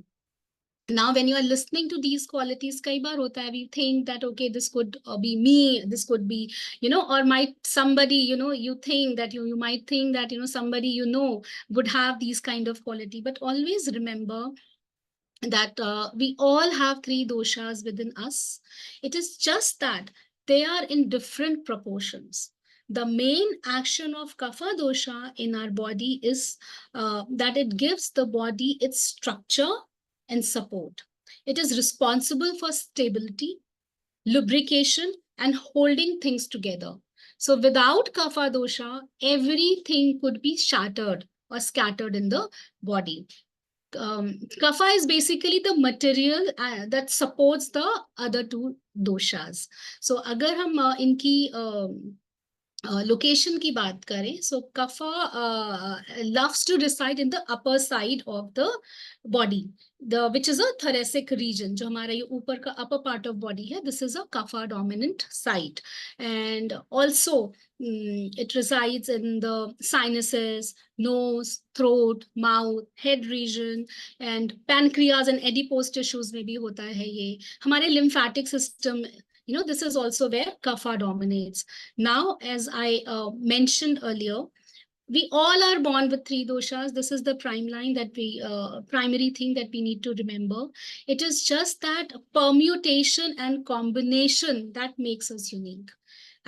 Now, when you are listening to these qualities, kai baar hota hai, we think that, okay, this could be me, this could be, or might somebody, you think that you might think that, somebody, would have these kind of quality. But always remember that we all have three doshas within us. It is just that they are in different proportions. The main action of kapha dosha in our body is that it gives the body its structure and support. It is responsible for stability, lubrication, and holding things together. So without kapha dosha, everything could be shattered or scattered in the body. Kapha is basically the material that supports the other two doshas. So अगर हम इनकी location की बात करें, so kapha loves to reside in the upper side of the body, which is a thoracic region. जो हमारा ये ऊपर का upper part of body है, this is a kapha dominant site, and also it resides in the sinuses, nose, throat, mouth, head region, and pancreas and adipose tissues में भी होता है ये. हमारे lymphatic system, this is also where kapha dominates. Now, as I mentioned earlier, we all are born with three doshas. This is the primary thing that we need to remember. It is just that permutation and combination that makes us unique.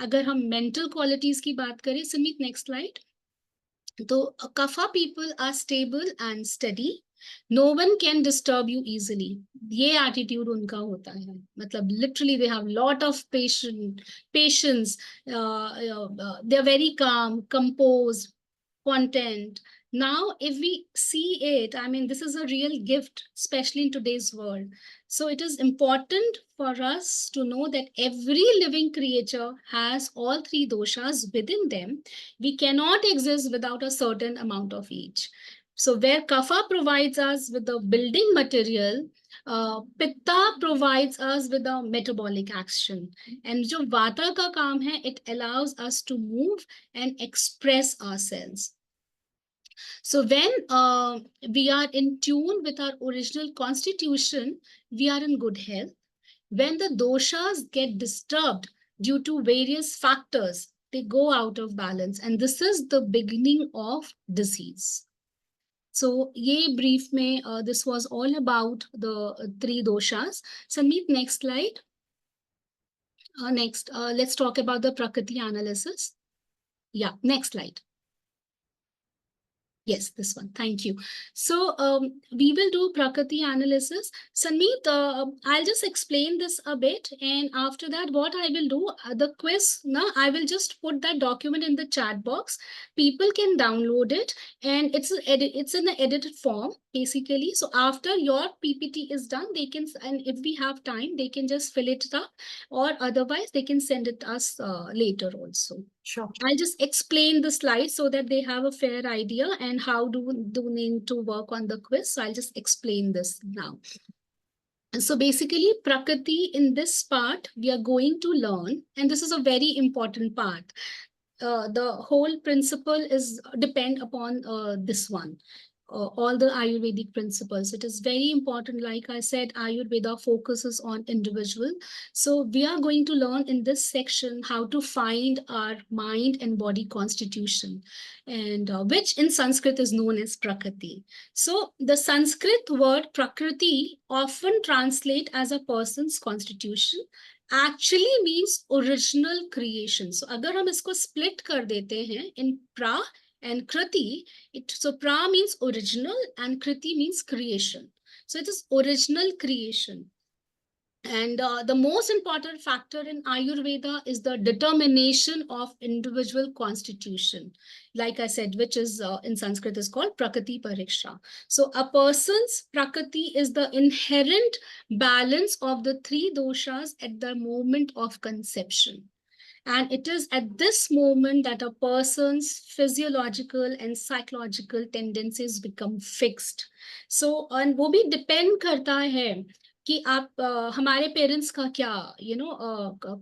अगर हम mental qualities की बात करें, Sumit, next slide. So kapha people are stable and steady. No one can disturb you easily. ये attitude उनका होता है. मतलब literally they have lot of patience. They're very calm, composed, content. Now, if we see it, I mean, this is a real gift, especially in today's world. So it is important for us to know that every living creature has all three doshas within them. We cannot exist without a certain amount of each. So where kapha provides us with the building material, pitta provides us with the metabolic action. And jo vata ka kaam hai, it allows us to move and express ourselves. So when we are in tune with our original constitution, we are in good health. When the doshas get disturbed due to various factors, they go out of balance. And this is the beginning of disease. So, ye brief mein, this was all about the three doshas. Sanmeet, next slide. Next, let's talk about the Prakriti analysis. Yeah, next slide. Yes, this one. Thank you. So we will do Prakriti analysis. Sanmeet, I'll just explain this a bit. And after that, what I will do, the quiz, I will just put that document in the chat box. People can download it. And it's in the edited form, basically. So after your PPT is done, they can, and if we have time, they can just fill it up. Or otherwise, they can send it us later also. Sure. I'll just explain the slides so that they have a fair idea and how do need to work on the quiz. So I'll just explain this now. And so basically, Prakriti, in this part, we are going to learn, and this is a very important part. The whole principle is depend upon this one. All the Ayurvedic principles. It is very important. Like I said, Ayurveda focuses on individual. So we are going to learn in this section how to find our mind and body constitution, and which in Sanskrit is known as Prakriti. So the Sanskrit word Prakriti often translate as a person's constitution, actually means original creation. So अगर हम इसको split कर देते हैं in pra and kriti, so pra means original and kriti means creation. So it is original creation. And the most important factor in Ayurveda is the determination of individual constitution. Like I said, which is in Sanskrit is called Prakriti Pariksha. So a person's Prakriti is the inherent balance of the three doshas at the moment of conception. And it is at this moment that a person's physiological and psychological tendencies become fixed. So, and वो भी depend करता है कि आप हमारे parents का क्या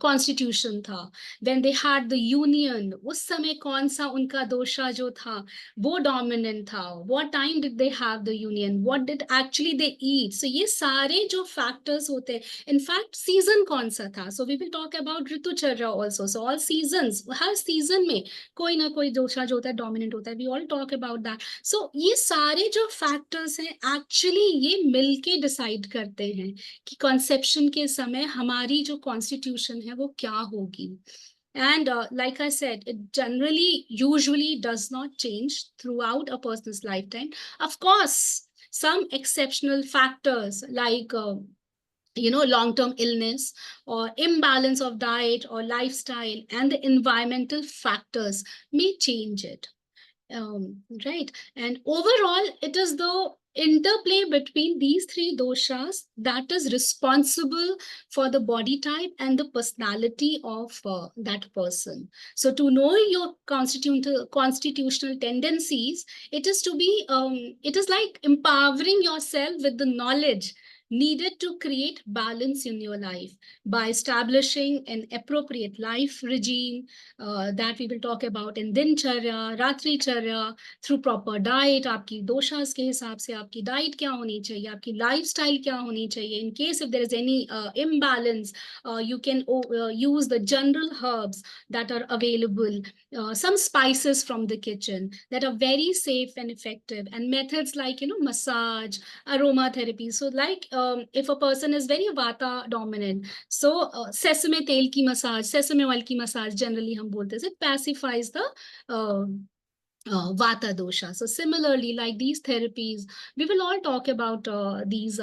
constitution था, when they had the union, उस समय कौन सा उनका दोषा जो था वो डोमिनेंट था, what time did they have the union, what did actually they eat. So ये सारे जो फैक्टर्स होते हैं, इनफैक्ट सीजन कौन सा था. So we will talk about ritucharya also. So all seasons, हर सीजन में कोई ना कोई दोषा जो होता है डोमिनेंट होता है. We all talk about that. So ये सारे जो फैक्टर्स हैं एक्चुअली ये मिलके डिसाइड करते हैं है कि कॉन्सेप्शन के समय हमारी जो कॉन्स्टिट्यूशन है वो क्या होगी. And like I said, it generally, usually does not change throughout a person's lifetime. Of course, some exceptional factors like long-term illness or imbalance of diet or lifestyle and the environmental factors may change it. Right. And overall, it is the interplay between these three doshas that is responsible for the body type and the personality of that person. So to know your constitutional tendencies, it is to be, it is like empowering yourself with the knowledge needed to create balance in your life by establishing an appropriate life regime that we will talk about in दिनचर्या, रात्रिचर्या, through proper diet. आपकी दोषास के हिसाब से आपकी diet क्या होनी चाहिए, आपकी लाइफस्टाइल क्या होनी चाहिए. In case if there is any imbalance, you can use the general herbs that are available, some spices from the kitchen that are very safe and effective, and methods like massage, aromatherapy. So like if a person is very vata dominant, so sesame tel ki massage, sesame oil ki massage generally hum bolte hain, it pacifies the vata dosha. So similarly, like these therapies, we will all talk about these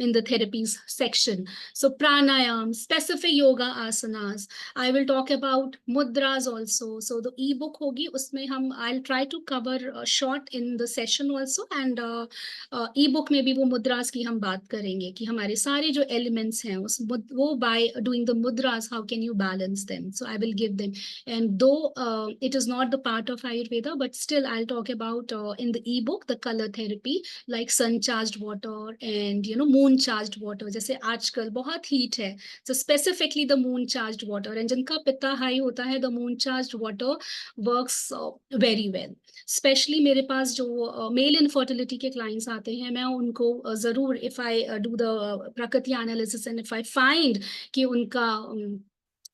in the therapies section. So pranayam, specific yoga asanas. I will talk about mudras also. So the ebook hogi, usme I'll try to cover short in the session also, and ebook में भी वो mudras की हम बात करेंगे कि हमारे सारे जो elements हैं उस वो by doing the mudras, how can you balance them? So I will give them. And though it is not the part of Ayurveda, but still I'll talk about in the ebook the color therapy, like sun charged water and moon charged water. जैसे आजकल बहुत heat है, so specifically the moon charged water, and जिनका पित्ता high होता है, the moon charged water works very well. Especially मेरे पास जो male infertility के clients आते हैं, मैं उनको जरूर if I do the prakriti analysis and if I find कि उनका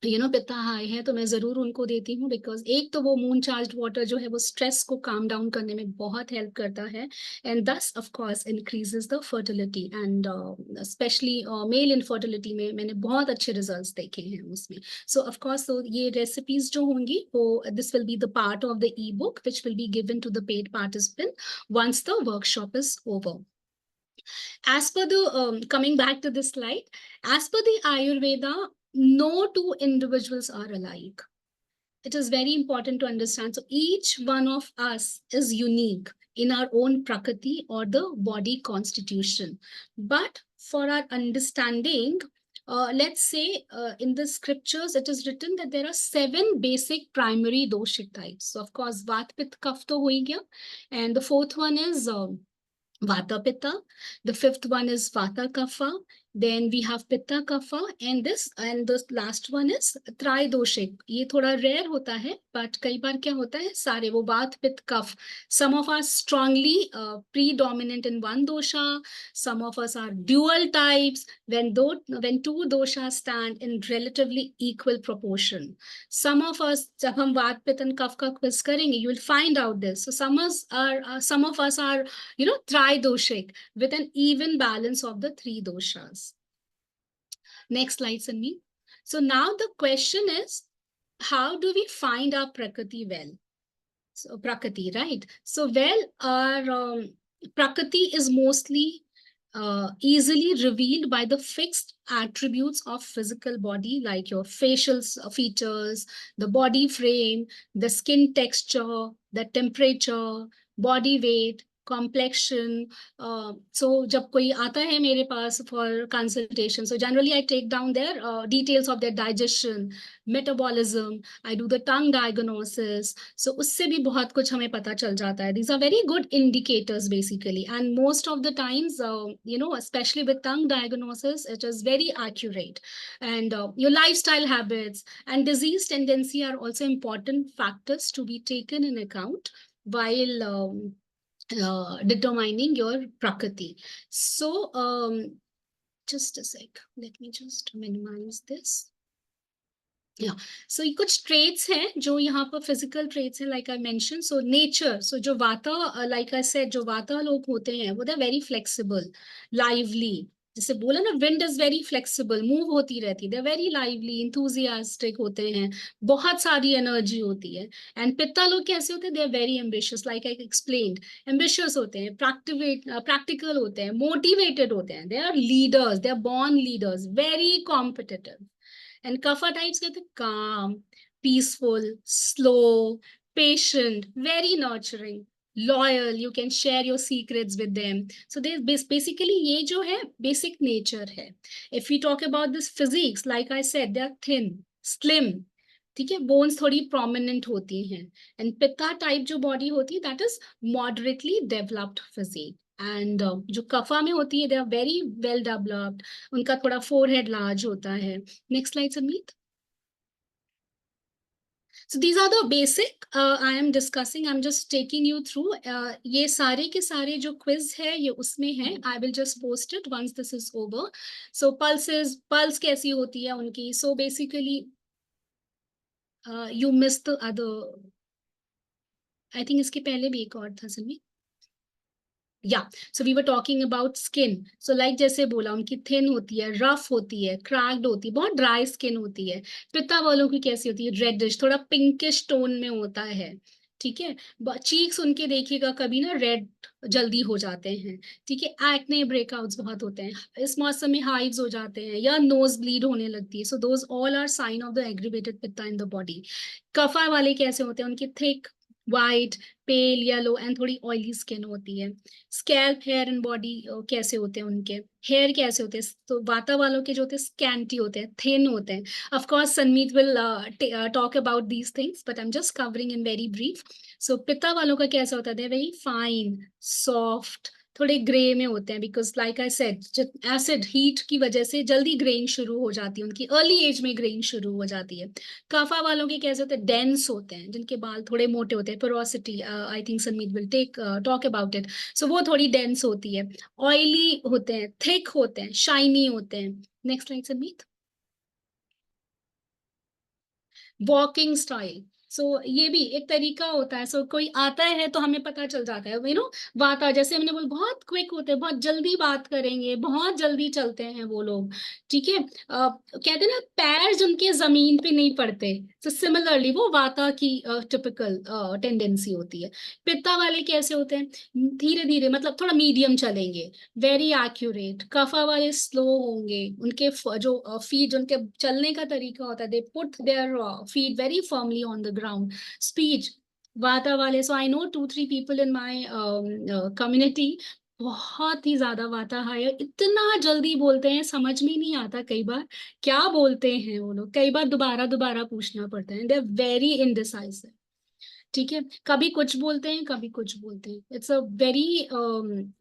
पित्ता हाई है, तो मैं जरूर उनको देती हूँ, बिकॉज एक तो वो मून चार्ज्ड वाटर जो है वो स्ट्रेस को काम डाउन करने में बहुत हेल्प करता है, एंड दस of course increases the fertility, and specially male infertility में मैंने बहुत अच्छे रिजल्ट्स देखे हैं उसमें. सो ऑफ कोर्स तो ये रेसिपीज जो होंगी वो this will be the part of the e book which will be given to the paid participant once the workshop is over. As per the coming back to this slide, as per the Ayurveda, no two individuals are alike. It is very important to understand. So each one of us is unique in our own prakriti or the body constitution. But for our understanding, let's say in the scriptures, it is written that there are 7 basic primary doshic types. So of course, Vat, Pitta, Kapha to hui gaya. And the 4th one is Vata Pitta. The 5th one is Vata Kapha. Then we have Pitta Kapha, and the last one is Tridoshik. ये थोड़ा rare होता है, but कई बार क्या होता है, सारे वो Vata Pitta Kapha. Some of us strongly predominant in one dosha. Some of us are dual types when 2 doshas stand in relatively equal proportion. Some of us, जब हम Vata Pitta and Kapha का quiz करेंगे, you will find out this. So some of us are tridoshik with an even balance of the 3 doshas. Next slide, Sanvi. So now the question is, how do we find our Prakriti well? So Prakriti, right? So well, our Prakriti is mostly easily revealed by the fixed attributes of physical body, like your facial features, the body frame, the skin texture, the temperature, body weight, complexion. So जब कोई आता है मेरे पास for consultation, so generally I take down their details of their digestion, metabolism, I do the tongue diagnosis. So उससे भी बहुत कुछ हमें पता चल जाता है. These are very good indicators basically, and most of the times, especially with tongue diagnosis, it is very accurate. And your lifestyle habits and disease tendency are also important factors to be taken in account while determining your Prakriti. So just a sec, let me just minimize this. Yeah, so ये कुछ traits हैं जो यहाँ पर physical traits हैं, like I mentioned. So nature, so जो वाता, like I said, जो वाता लोग होते हैं वो they're very flexible, lively, जैसे बोला ना, wind is very flexible, move होती रहती है, दे वेरी लाइवली, इंथुजियास्टिक होते हैं, बहुत सारी एनर्जी होती है। एंड पित्ता लोग कैसे होते हैं, they are very ambitious, like I explained, ambitious होते हैं, प्रैक्टिकल होते हैं, मोटिवेटेड होते हैं, they are leaders, they are born leaders, very competitive. And kapha types कहते हैं calm, peaceful, slow, patient, very nurturing, loyal, you can share your secrets with them. So they basically ये जो है basic nature है. If we talk about this physiques, like I said, they are thin, slim, ठीक है, bones थोड़ी prominent होती हैं. And pitta type जो बॉडी होती है, that is moderately developed physique. And जो कफा में होती है, they are very well developed, उनका थोड़ा फोरहेड लार्ज होता है. Next slide Sameet. So these are the basic I am discussing. I'm just taking you through. ये सारे के सारे जो quiz है ये उसमें है. I will just post it once this is over. So pulse कैसी होती है उनकी. So basically you missed the other. I think इसके पहले भी एक और था समी. Yeah, so we were talking about skin. So like जैसे बोला, उनकी thin होती है, rough होती है, cracked होती है, बहुत dry skin होती है. पित्ता वालों की कैसी होती है, reddish, थोड़ा pinkish tone में होता है. ठीक है, चीक्स उनके देखिएगा कभी ना रेड जल्दी हो जाते हैं. ठीक है, एक्ने ब्रेकआउट्स बहुत होते हैं, इस मौसम में हाइव्स हो जाते हैं, या नोज ब्लीड होने लगती है. So those all are sign of the aggravated pitta in the body. Kapha वाले कैसे होते हैं, उनकी thick, white, pale yellow and थोड़ी ऑयली स्किन होती है. स्कैल्प, हेयर एंड बॉडी कैसे होते हैं उनके, हेयर कैसे होते हैं. तो वाता वालों के जो होते हैं स्कैंटी होते हैं, थिन होते हैं. Of course Sanmeet will talk about these things, but I am just covering in very brief. So pitta वालों का कैसा होता है, वेरी फाइन, सॉफ्ट, थोड़े ग्रे में होते हैं, because like I said, acid heat की वजह से जल्दी ग्रेइंग शुरू हो जाती है उनकी, अर्ली एज में ग्रेइंग शुरू हो जाती है. काफा वालों के कैसे होते हैं, डेंस होते हैं, जिनके बाल थोड़े मोटे होते हैं, porosity, I think Sanmeet will take talk about it. So वो थोड़ी डेंस होती है. ऑयली होते हैं, थिक होते हैं, शाइनी होते हैं. Next line Sanmeet. Walking style. So ये भी एक तरीका होता है. सो कोई आता है तो हमें पता चल जाता है, बात जैसे हमने बोला, बहुत क्विक होते हैं, बहुत जल्दी बात करेंगे, बहुत जल्दी चलते हैं वो लोग. ठीक है, कहते हैं ना, पैर जिनके जमीन पे नहीं पड़ते. तो सिमिलरली वो वाता की टिपिकल टेंडेंसी होती है. पित्ता वाले कैसे होते हैं, धीरे धीरे, मतलब थोड़ा मीडियम चलेंगे, वेरी एक्यूरेट. कफा वाले स्लो होंगे, उनके जो फीट, उनके चलने का तरीका होता है, they put their feet very firmly on the ground. Speech, vata वाले, so I know 2-3 people in my community, बहुत ही ज्यादा वाता है, इतना जल्दी बोलते हैं, समझ में नहीं आता कई बार क्या बोलते हैं वो लोग, कई बार दोबारा दोबारा पूछना पड़ता है. They are very indecisive. ठीक है, कभी कुछ बोलते हैं, कभी कुछ बोलते हैं. It's a very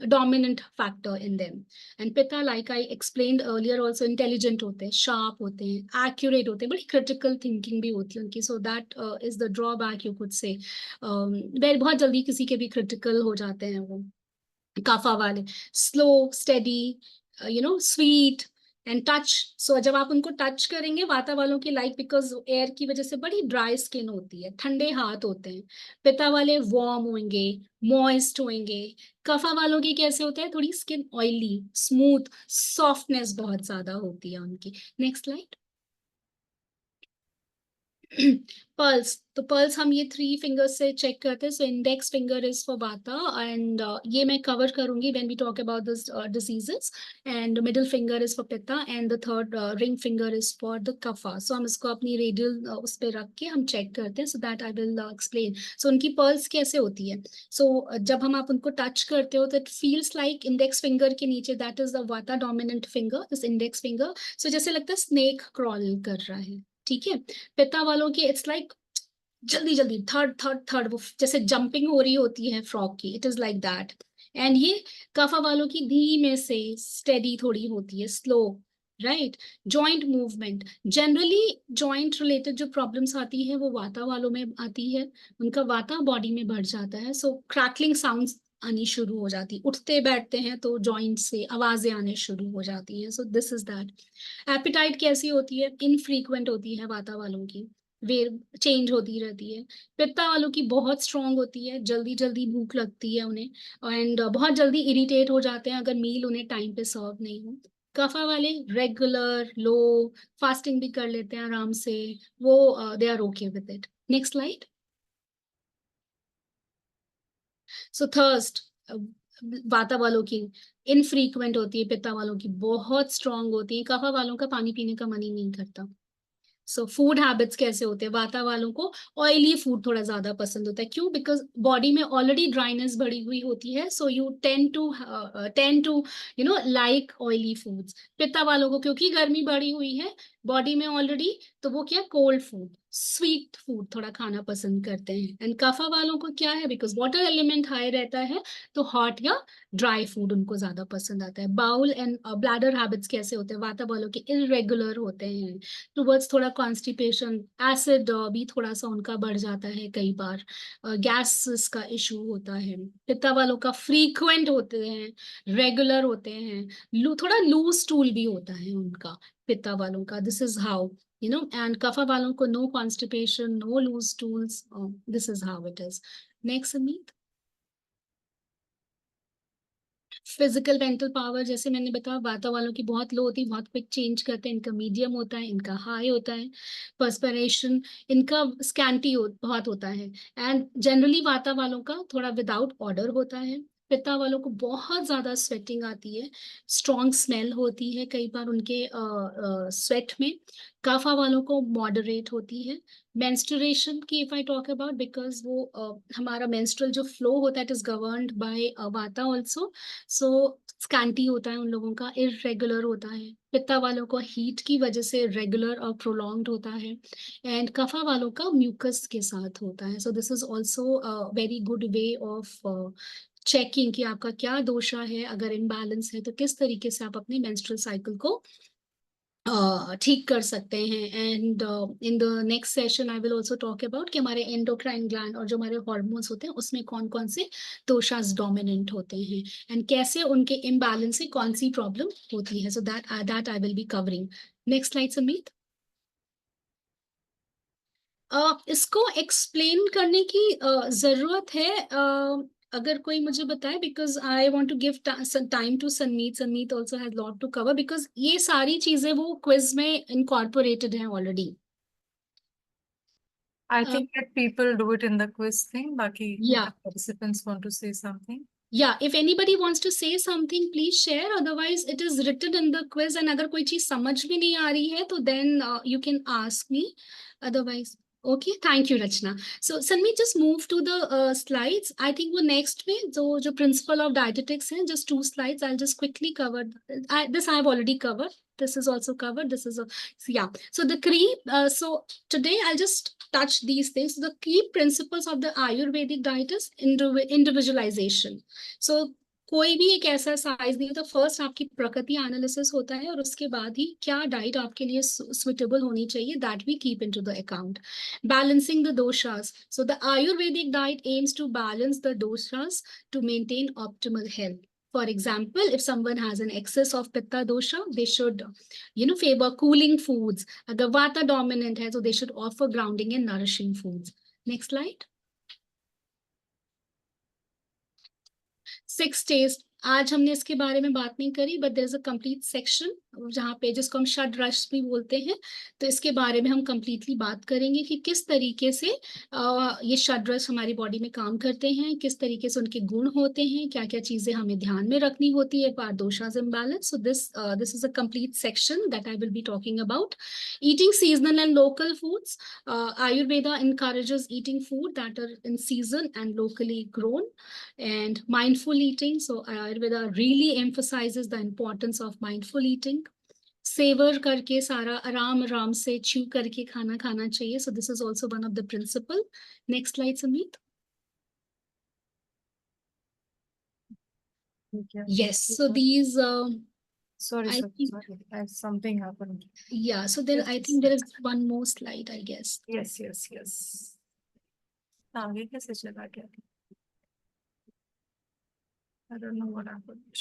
dominant factor in them. And pitta, like I explained earlier also, intelligent होते हैं, शार्प होते हैं, एक्यूरेट होते हैं, बड़ी क्रिटिकल थिंकिंग भी होती है उनकी. So that is the drawback, you could say. बहुत जल्दी किसी के भी क्रिटिकल हो जाते हैं वो. काफा वाले slow, steady, sweet and touch. So जब आप उनको टच करेंगे, वाता वालों की लाइक, बिकॉज एयर की वजह से बड़ी ड्राई स्किन होती है, ठंडे हाथ होते हैं. पिता वाले वार्म होंगे, मॉइस्ट होंगे. कफा वालों की कैसे होते हैं, थोड़ी स्किन ऑयली, स्मूथ, सॉफ्टनेस बहुत ज्यादा होती है उनकी. Next slide. पल्स. तो पल्स हम ये 3 फिंगर्स से चेक करते हैं. So index finger is for vata, and ये मैं कवर करूंगी when we talk about this diseases. And middle finger is for pitta, and the third ring finger is for the kapha. So हम इसको अपनी रेडियल उस पे रख के हम चेक करते हैं, so that I will explain. So उनकी पल्स कैसे होती है. सो जब हम आप उनको टच करते हो, तो it feels like index finger के नीचे, that is the vata dominant finger, this index finger. So जैसे लगता है स्नेक क्रॉल कर रहा है. ठीक है, पिता वालों की इट्स लाइक जल्दी जल्दी, थर्ड थर्ड थर्ड, वो जैसे जंपिंग हो रही होती है फ्रॉक की, it is like that. And ये कफा वालों की धीमे से स्टेडी थोड़ी होती है, slow. Right, joint movement, generally joint related जो प्रॉब्लम्स आती है वो वाता वालों में आती है, उनका वाता बॉडी में बढ़ जाता है. सो क्रैकलिंग साउंड्स आनी शुरू हो जाती, उठते बैठते हैं तो जॉइंट से आवाजें आने शुरू हो जाती हैं. सो दिस इज दैट. एपिटाइट कैसी होती है, इनफ्रीक्वेंट होती है वाता वालों की, वे चेंज होती रहती है. पित्ता वालों की बहुत स्ट्रांग होती है, जल्दी जल्दी भूख लगती है उन्हें, एंड बहुत जल्दी इरिटेट हो जाते हैं अगर मील उन्हें टाइम पे सर्व नहीं हो. कफा वाले रेगुलर लो फास्टिंग भी कर लेते हैं आराम से, वो they are okay with it. Next slide. So thirst vata वालों की इनफ्रीक्वेंट होती है, पित्ता वालों की बहुत स्ट्रांग होती है, कफा वालों का पानी पीने का मन ही नहीं करता। सो फूड हैबिट्स कैसे होते हैं, वाता वालों को ऑयली फूड थोड़ा ज्यादा पसंद होता है। क्यों? बिकॉज बॉडी में ऑलरेडी ड्राइनेस बढ़ी हुई होती है, so you tend to like oily foods. Pitta वालों को क्योंकि गर्मी बढ़ी हुई है बॉडी में ऑलरेडी, तो वो क्या, कोल्ड फूड स्वीट फूड थोड़ा खाना पसंद करते हैं। एंड कफा वालों को क्या है, बिकॉज वाटर एलिमेंट हाई रहता है, तो हॉट या ड्राई फूड उनको ज्यादा पसंद आता है। बाउल एंड ब्लैडर हैबिट्स कैसे होते हैं, वाता वालों के इरेगुलर होते हैं, टूवर्ड्स थोड़ा कॉन्स्टिपेशन, एसिड भी थोड़ा सा उनका बढ़ जाता है, कई बार गैस का इशू होता है। पित्ता वालों का फ्रीक्वेंट होते हैं, रेगुलर होते हैं, थोड़ा लूज स्टूल भी होता है उनका, पित्ता वालों का। दिस इज हाउ एंड कफा वालों को no constipation, no loose stools, this is how it is. Next Amit. Physical mental power जैसे मैंने बताया, वाता वालों की बहुत लो होती है, बहुत क्विक चेंज करते हैं, इनका मीडियम होता है, इनका हाई होता है। पर्सपिरेशन इनका स्कैंटी बहुत होता है। एंड जनरली वाता वालों का थोड़ा विदाउट ऑर्डर होता है। पित्ता वालों को बहुत ज्यादा स्वेटिंग आती है, स्ट्रॉन्ग स्मेल होती है कई बार उनके स्वेट में। काफा वालों को मॉडरेट होती है। मेंस्ट्रुएशन की if I talk about, because वो हमारा मेंस्ट्रुअल जो फ्लो होता है इट इज गवर्न्ड बाय वाता ऑल्सो, सो स्कैंटी होता है उन लोगों का, इरेगुलर होता है। पित्ता वालों को हीट की वजह से रेगुलर और प्रोलॉन्ग्ड होता है। एंड कफा वालों का म्यूकस के साथ होता है। सो this is also very good way of checking कि आपका क्या दोषा है, अगर इम्बैलेंस है तो किस तरीके से आप अपने मेंस्ट्रुअल साइकिल को ठीक कर सकते हैं। And in the next session I will also talk about कि हमारे एंडोक्राइन ग्लैंड और जो हमारे हॉर्मोन्स होते हैं उसमें कौन कौन से दोषास डोमिनेंट होते हैं एंड कैसे उनके इम्बैलेंस से कौन सी प्रॉब्लम होती है। So that I will be covering. Next slide Sanmeet. इसको एक्सप्लेन करने की जरूरत है, अगर कोई मुझे बताए, because I want to give time to Sanmeet. Sanmeet also has lot to cover, because ये सारी चीजें वो क्विज में इनकॉर्पोरेटेड हैं already. I think that people do it in the quiz thing. Baki, if Yeah. the participants want to say something. Yeah, if anybody wants to say something, please share. Otherwise, it is written in the quiz. And अगर कोई चीज समझ भी नहीं आ रही है, तो then you can ask me. Otherwise, okay. Thank you, Rachna. So, Sanmeet, just move to the slides. I think वो next में जो principle of dietetics है, just 2 slides. I'll just quickly cover. This I have already covered. This is also covered. This is yeah. So the key. So today I'll just touch these things. The key principles of the Ayurvedic diet is individualization. सो कोई भी एक ऐसा size नहीं होता, first आपकी प्रकृति analysis होता है और उसके बाद ही क्या डाइट आपके लिए सुइटेबल होनी चाहिए, that we keep into the account. Balancing the doshas, so the Ayurvedic diet aims to balance the doshas to maintain optimal health. For example, if someone has an excess of pitta dosha, they should, favor cooling foods. Agar vata dominant hai, so they should offer grounding and nourishing foods. Next slide. 6 days. आज हमने इसके बारे में बात नहीं करी, but there is a complete section जहाँ पे, जिसको हम षड रस भी बोलते हैं, तो इसके बारे में हम कंप्लीटली बात करेंगे कि किस तरीके से ये षड रस हमारी बॉडी में काम करते हैं, किस तरीके से उनके गुण होते हैं, क्या क्या चीजें हमें ध्यान में रखनी होती है for doshas imbalance. So this is a complete section that I will be talking about. Eating seasonal and local foods. Ayurveda encourages eating food that are in season and locally grown, and mindful eating. So Ayurveda really emphasizes the importance of mindful eating. Savour करके सारा आराम आराम से chew करके खाना खाना चाहिए. So this is also one of the principle. Next slide, Samit. Yes. So these. Sorry, I think, sorry. Something happened. Yeah. So there, I think there is one more slide, I guess. Yes. आगे कैसे चला गया? I don't know what happened.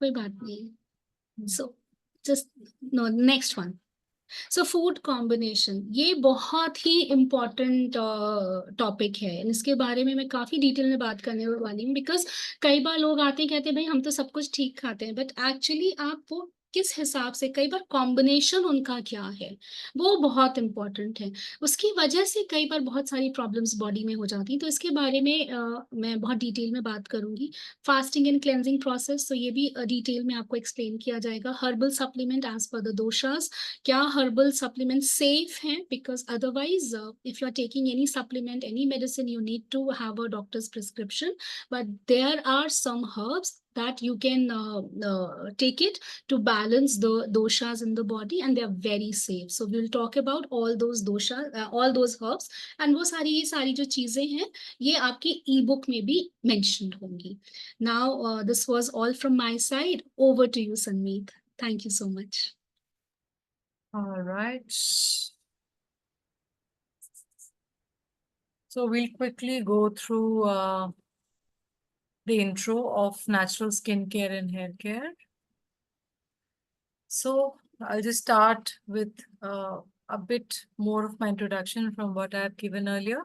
कोई बात नहीं. So just no, next one. So food combination, ये बहुत ही important topic है. इसके बारे में मैं काफी डिटेल में बात करने वाली हूँ, बिकॉज कई बार लोग आते हैं कहते हैं भाई हम तो सब कुछ ठीक खाते हैं, बट एक्चुअली आप वो किस हिसाब से, कई बार कॉम्बिनेशन उनका क्या है, वो बहुत इंपॉर्टेंट है। उसकी वजह से कई बार बहुत सारी प्रॉब्लम्स बॉडी में हो जाती हैं। तो इसके बारे में मैं बहुत डिटेल में बात करूंगी। फास्टिंग एंड क्लेंजिंग प्रोसेस, तो ये भी डिटेल में आपको एक्सप्लेन किया जाएगा। Herbal supplement as per the doshas, क्या हर्बल सप्लीमेंट सेफ हैं? Because otherwise if you are taking any supplement, any medicine, you need to have a doctor's prescription, but there are some herbs that you can take it to balance the doshas in the body, and they are very safe. So we'll talk about all those doshas, all those herbs, and वो सारी ये सारी जो चीजें हैं ये आपके ई book में भी mentioned होंगी. Now this was all from my side. Over to you, Sanmeet. Thank you so much. All right. So we'll quickly go through the intro of natural skincare and hair care. So I'll just start with a bit more of my introduction from what I've given earlier.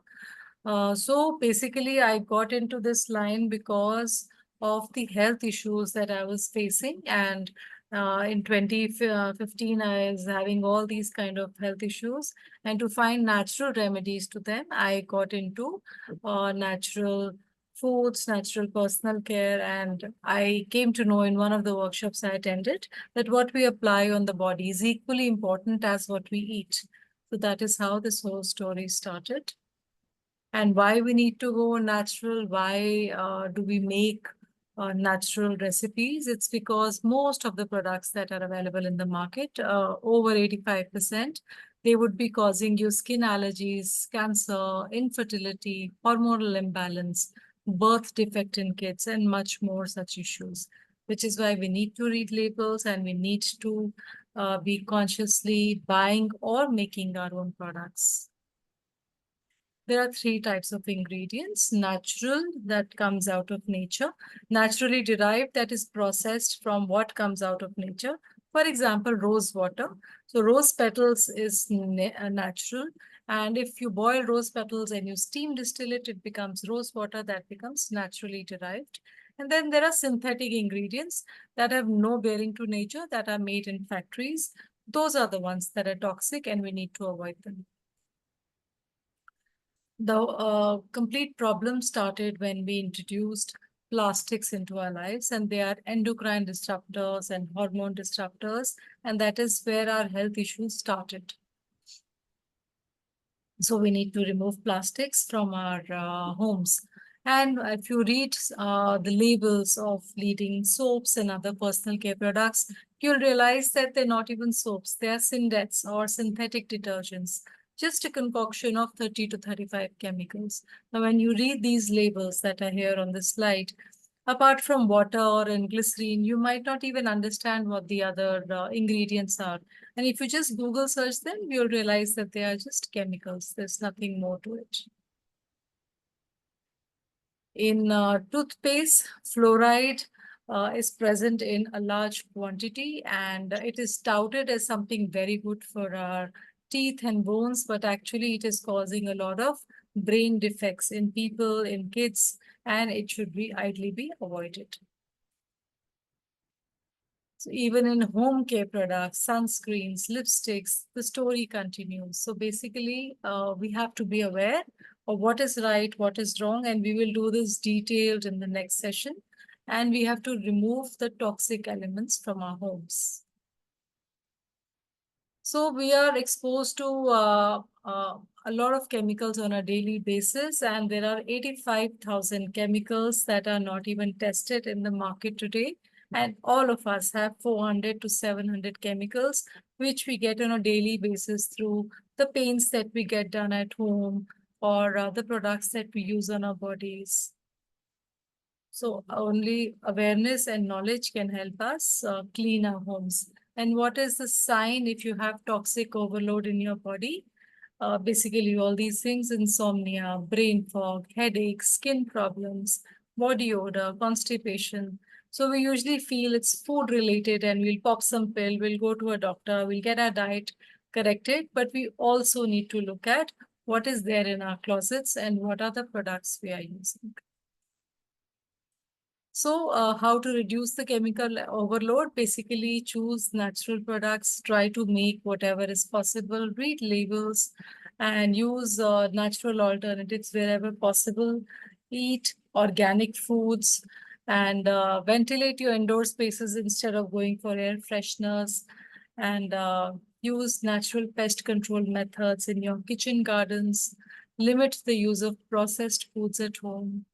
So basically, I got into this line because of the health issues that I was facing. And in 2015, I was having all these kind of health issues. And to find natural remedies to them, I got into natural foods, natural personal care. And I came to know in one of the workshops I attended that what we apply on the body is equally important as what we eat. So that is how this whole story started. And why we need to go natural, why do we make natural recipes? It's because most of the products that are available in the market, over 85%, they would be causing you skin allergies, cancer, infertility, hormonal imbalance, birth defect in kids, and much more such issues, which is why we need to read labels and we need to be consciously buying or making our own products. There are three types of ingredients: natural, that comes out of nature; naturally derived, that is processed from what comes out of nature. For example, rose water. So rose petals is natural. And if you boil rose petals and you steam distill it, it becomes rose water that becomes naturally derived. And then there are synthetic ingredients that have no bearing to nature, that are made in factories. Those are the ones that are toxic and we need to avoid them. The complete problem started when we introduced plastics into our lives, and they are endocrine disruptors and hormone disruptors, and that is where our health issues started. So we need to remove plastics from our homes. And if you read the labels of leading soaps and other personal care products, you'll realize that they're not even soaps. They are synthets or synthetic detergents, just a concoction of 30 to 35 chemicals. Now, when you read these labels that are here on the slide, apart from water or glycerine, you might not even understand what the other ingredients are. And if you just Google search them, you'll realize that they are just chemicals. There's nothing more to it. In toothpaste, fluoride is present in a large quantity, and it is touted as something very good for our teeth and bones, but actually it is causing a lot of brain defects in people, in kids, and it should be ideally be avoided. So even in home care products, sunscreens, lipsticks, the story continues. So basically, we have to be aware of what is right, what is wrong, and we will do this detailed in the next session. And we have to remove the toxic elements from our homes. So we are exposed to a lot of chemicals on a daily basis, and there are 85,000 chemicals that are not even tested in the market today. And all of us have 400 to 700 chemicals, which we get on a daily basis through the paints that we get done at home or the products that we use on our bodies. So only awareness and knowledge can help us clean our homes. And what is the sign if you have toxic overload in your body? Basically, all these things: insomnia, brain fog, headaches, skin problems, body odor, constipation. So we usually feel it's food related and we'll pop some pill, we'll go to a doctor, we'll get our diet corrected. But we also need to look at what is there in our closets and what are the products we are using. So how to reduce the chemical overload? Basically, choose natural products, try to make whatever is possible, read labels, and use natural alternatives wherever possible. Eat organic foods and ventilate your indoor spaces instead of going for air fresheners, and use natural pest control methods in your kitchen gardens. Limit the use of processed foods at home.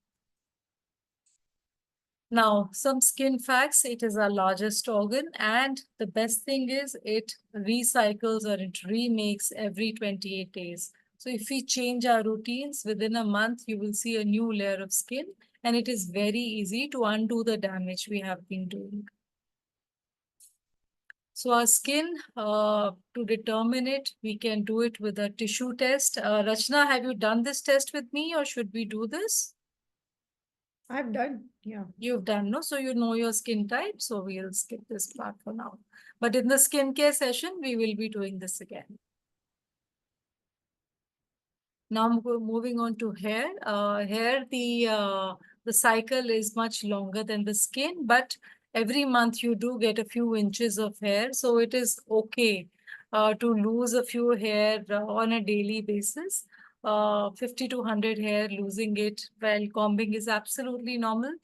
Now, some skin facts. It is our largest organ, and the best thing is it recycles or it remakes every 28 days. So if we change our routines within a month, you will see a new layer of skin, and it is very easy to undo the damage we have been doing. So our skin, to determine it, we can do it with a tissue test. Rachna, have you done this test with me, or should we do this? I've done, yeah. You've done, no? So you know your skin type. So we'll skip this part for now. But in the skincare session, we will be doing this again. Now moving on to hair. Hair, the cycle is much longer than the skin, but every month you do get a few inches of hair. So it is okay to lose a few hair on a daily basis. 50 to 100 hair, losing it while combing is absolutely normal,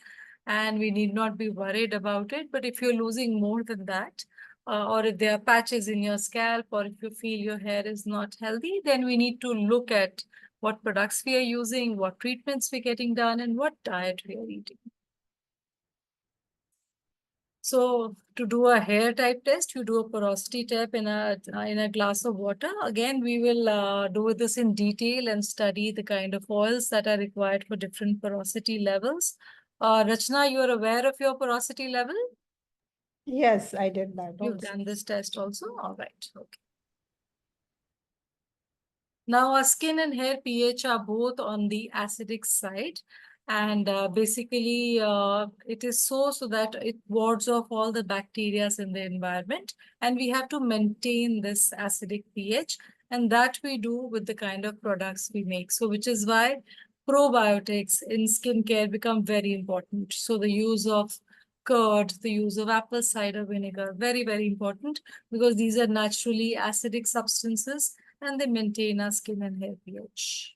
and we need not be worried about it. But if you're losing more than that, or if there are patches in your scalp, or if you feel your hair is not healthy, then we need to look at what products we are using, what treatments we're getting done, and what diet we are eating. So to do a hair type test, you do a porosity test in a glass of water. Again, we will do this in detail and study the kind of oils that are required for different porosity levels. Rachna, you are aware of your porosity level? Yes, I did that You've also. done this test also? All right. Okay. Now, our skin and hair pH are both on the acidic side. And basically, it is so that it wards off all the bacteria in the environment. And we have to maintain this acidic pH. And that we do with the kind of products we make. So which is why probiotics in skincare become very important. So the use of curd, the use of apple cider vinegar, very, very important, because these are naturally acidic substances and they maintain our skin and hair pH.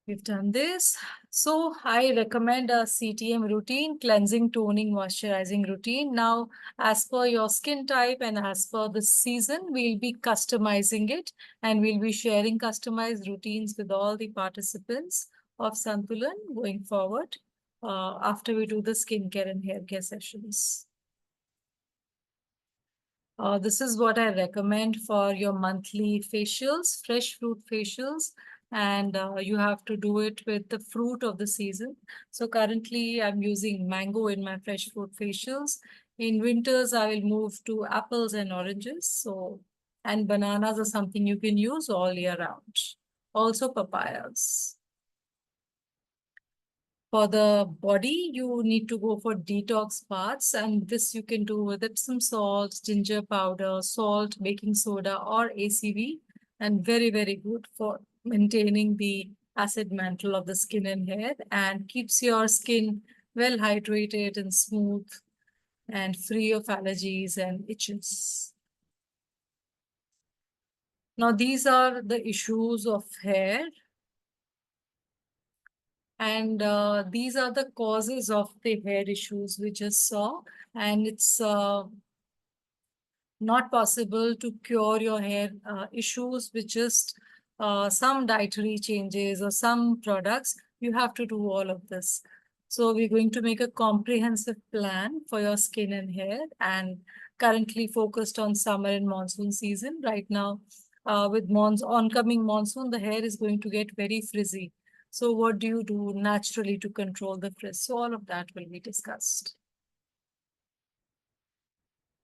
We've done this. So I recommend a CTM routine, cleansing, toning, moisturizing routine. Now, as per your skin type and as per the season, we'll be customizing it, and we'll be sharing customized routines with all the participants of Santulan going forward after we do the skincare and hair care sessions. This is what I recommend for your monthly facials, fresh fruit facials, and you have to do it with the fruit of the season. So currently I'm using mango in my fresh fruit facials. In winters, I will move to apples and oranges. So, and bananas are something you can use all year round. Also papayas. For the body, you need to go for detox baths, and this you can do with Epsom salt, ginger powder, salt, baking soda, or ACV, and very, very good for maintaining the acid mantle of the skin and hair, and keeps your skin well hydrated and smooth and free of allergies and itches. Now, these are the issues of hair. And these are the causes of the hair issues we just saw. And it's not possible to cure your hair issues with just some dietary changes or some products. You have to do all of this. So we're going to make a comprehensive plan for your skin and hair, and currently focused on summer and monsoon season. Right now, with oncoming monsoon, the hair is going to get very frizzy. So what do you do naturally to control the frizz? So all of that will be discussed.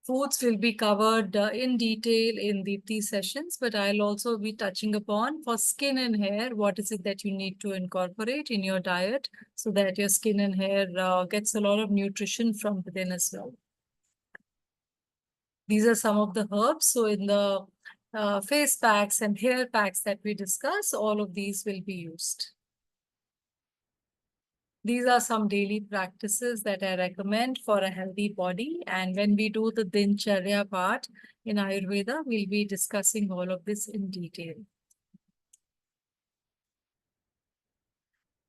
Foods will be covered in detail in these sessions, but I'll also be touching upon for skin and hair, what is it that you need to incorporate in your diet so that your skin and hair gets a lot of nutrition from within as well. These are some of the herbs. So in the face packs and hair packs that we discuss, all of these will be used. These are some daily practices that I recommend for a healthy body. And when we do the Dincharya part in Ayurveda, we'll be discussing all of this in detail.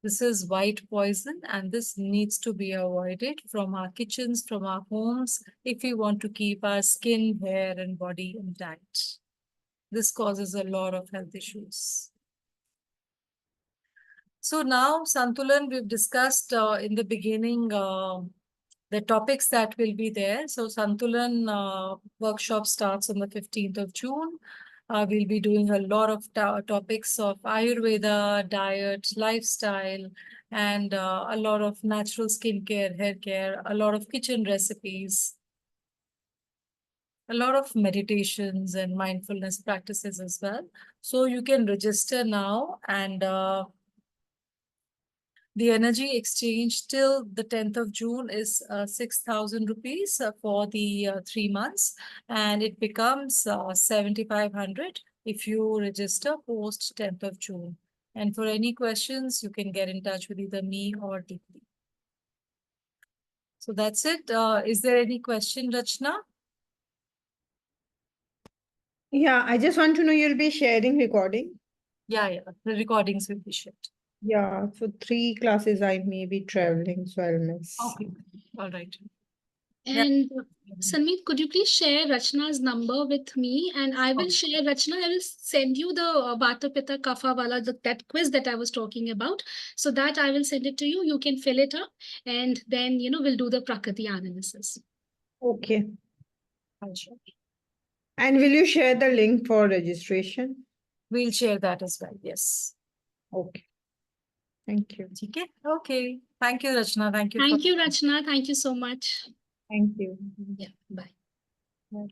This is white poison, and this needs to be avoided from our kitchens, from our homes, if we want to keep our skin, hair, and body intact. This causes a lot of health issues. So now, Santulan, we've discussed in the beginning the topics that will be there. So Santulan workshop starts on the 15th of June. We'll be doing a lot of topics of Ayurveda, diet, lifestyle, and a lot of natural skincare, hair care, a lot of kitchen recipes, a lot of meditations and mindfulness practices as well. So you can register now, and the energy exchange till the 10th of June is 6,000 rupees for the 3 months, and it becomes 7,500 if you register post 10th of June. And for any questions, you can get in touch with either me or Deepti. So that's it. Is there any question, Rachna? Yeah, I just want to know, you'll be sharing recording? Yeah, the recordings will be shared. Yeah, so 3 classes I may be traveling, so I'll miss. Okay, all right. Yeah. And Sanmeet, could you please share Rachna's number with me? And I will Okay. share, Rachna, I will send you the Vata Pitta Kapha Wala, that quiz that I was talking about. So that I will send it to you. You can fill it up. And then, we'll do the Prakriti analysis. Okay. I'll share. And will you share the link for registration? We'll share that as well. Yes. Okay. Thank you. Okay. Okay. Thank you, Rachna. Thank you. Thank you, Rachna. Thank you so much. Thank you. Yeah, bye. Bye.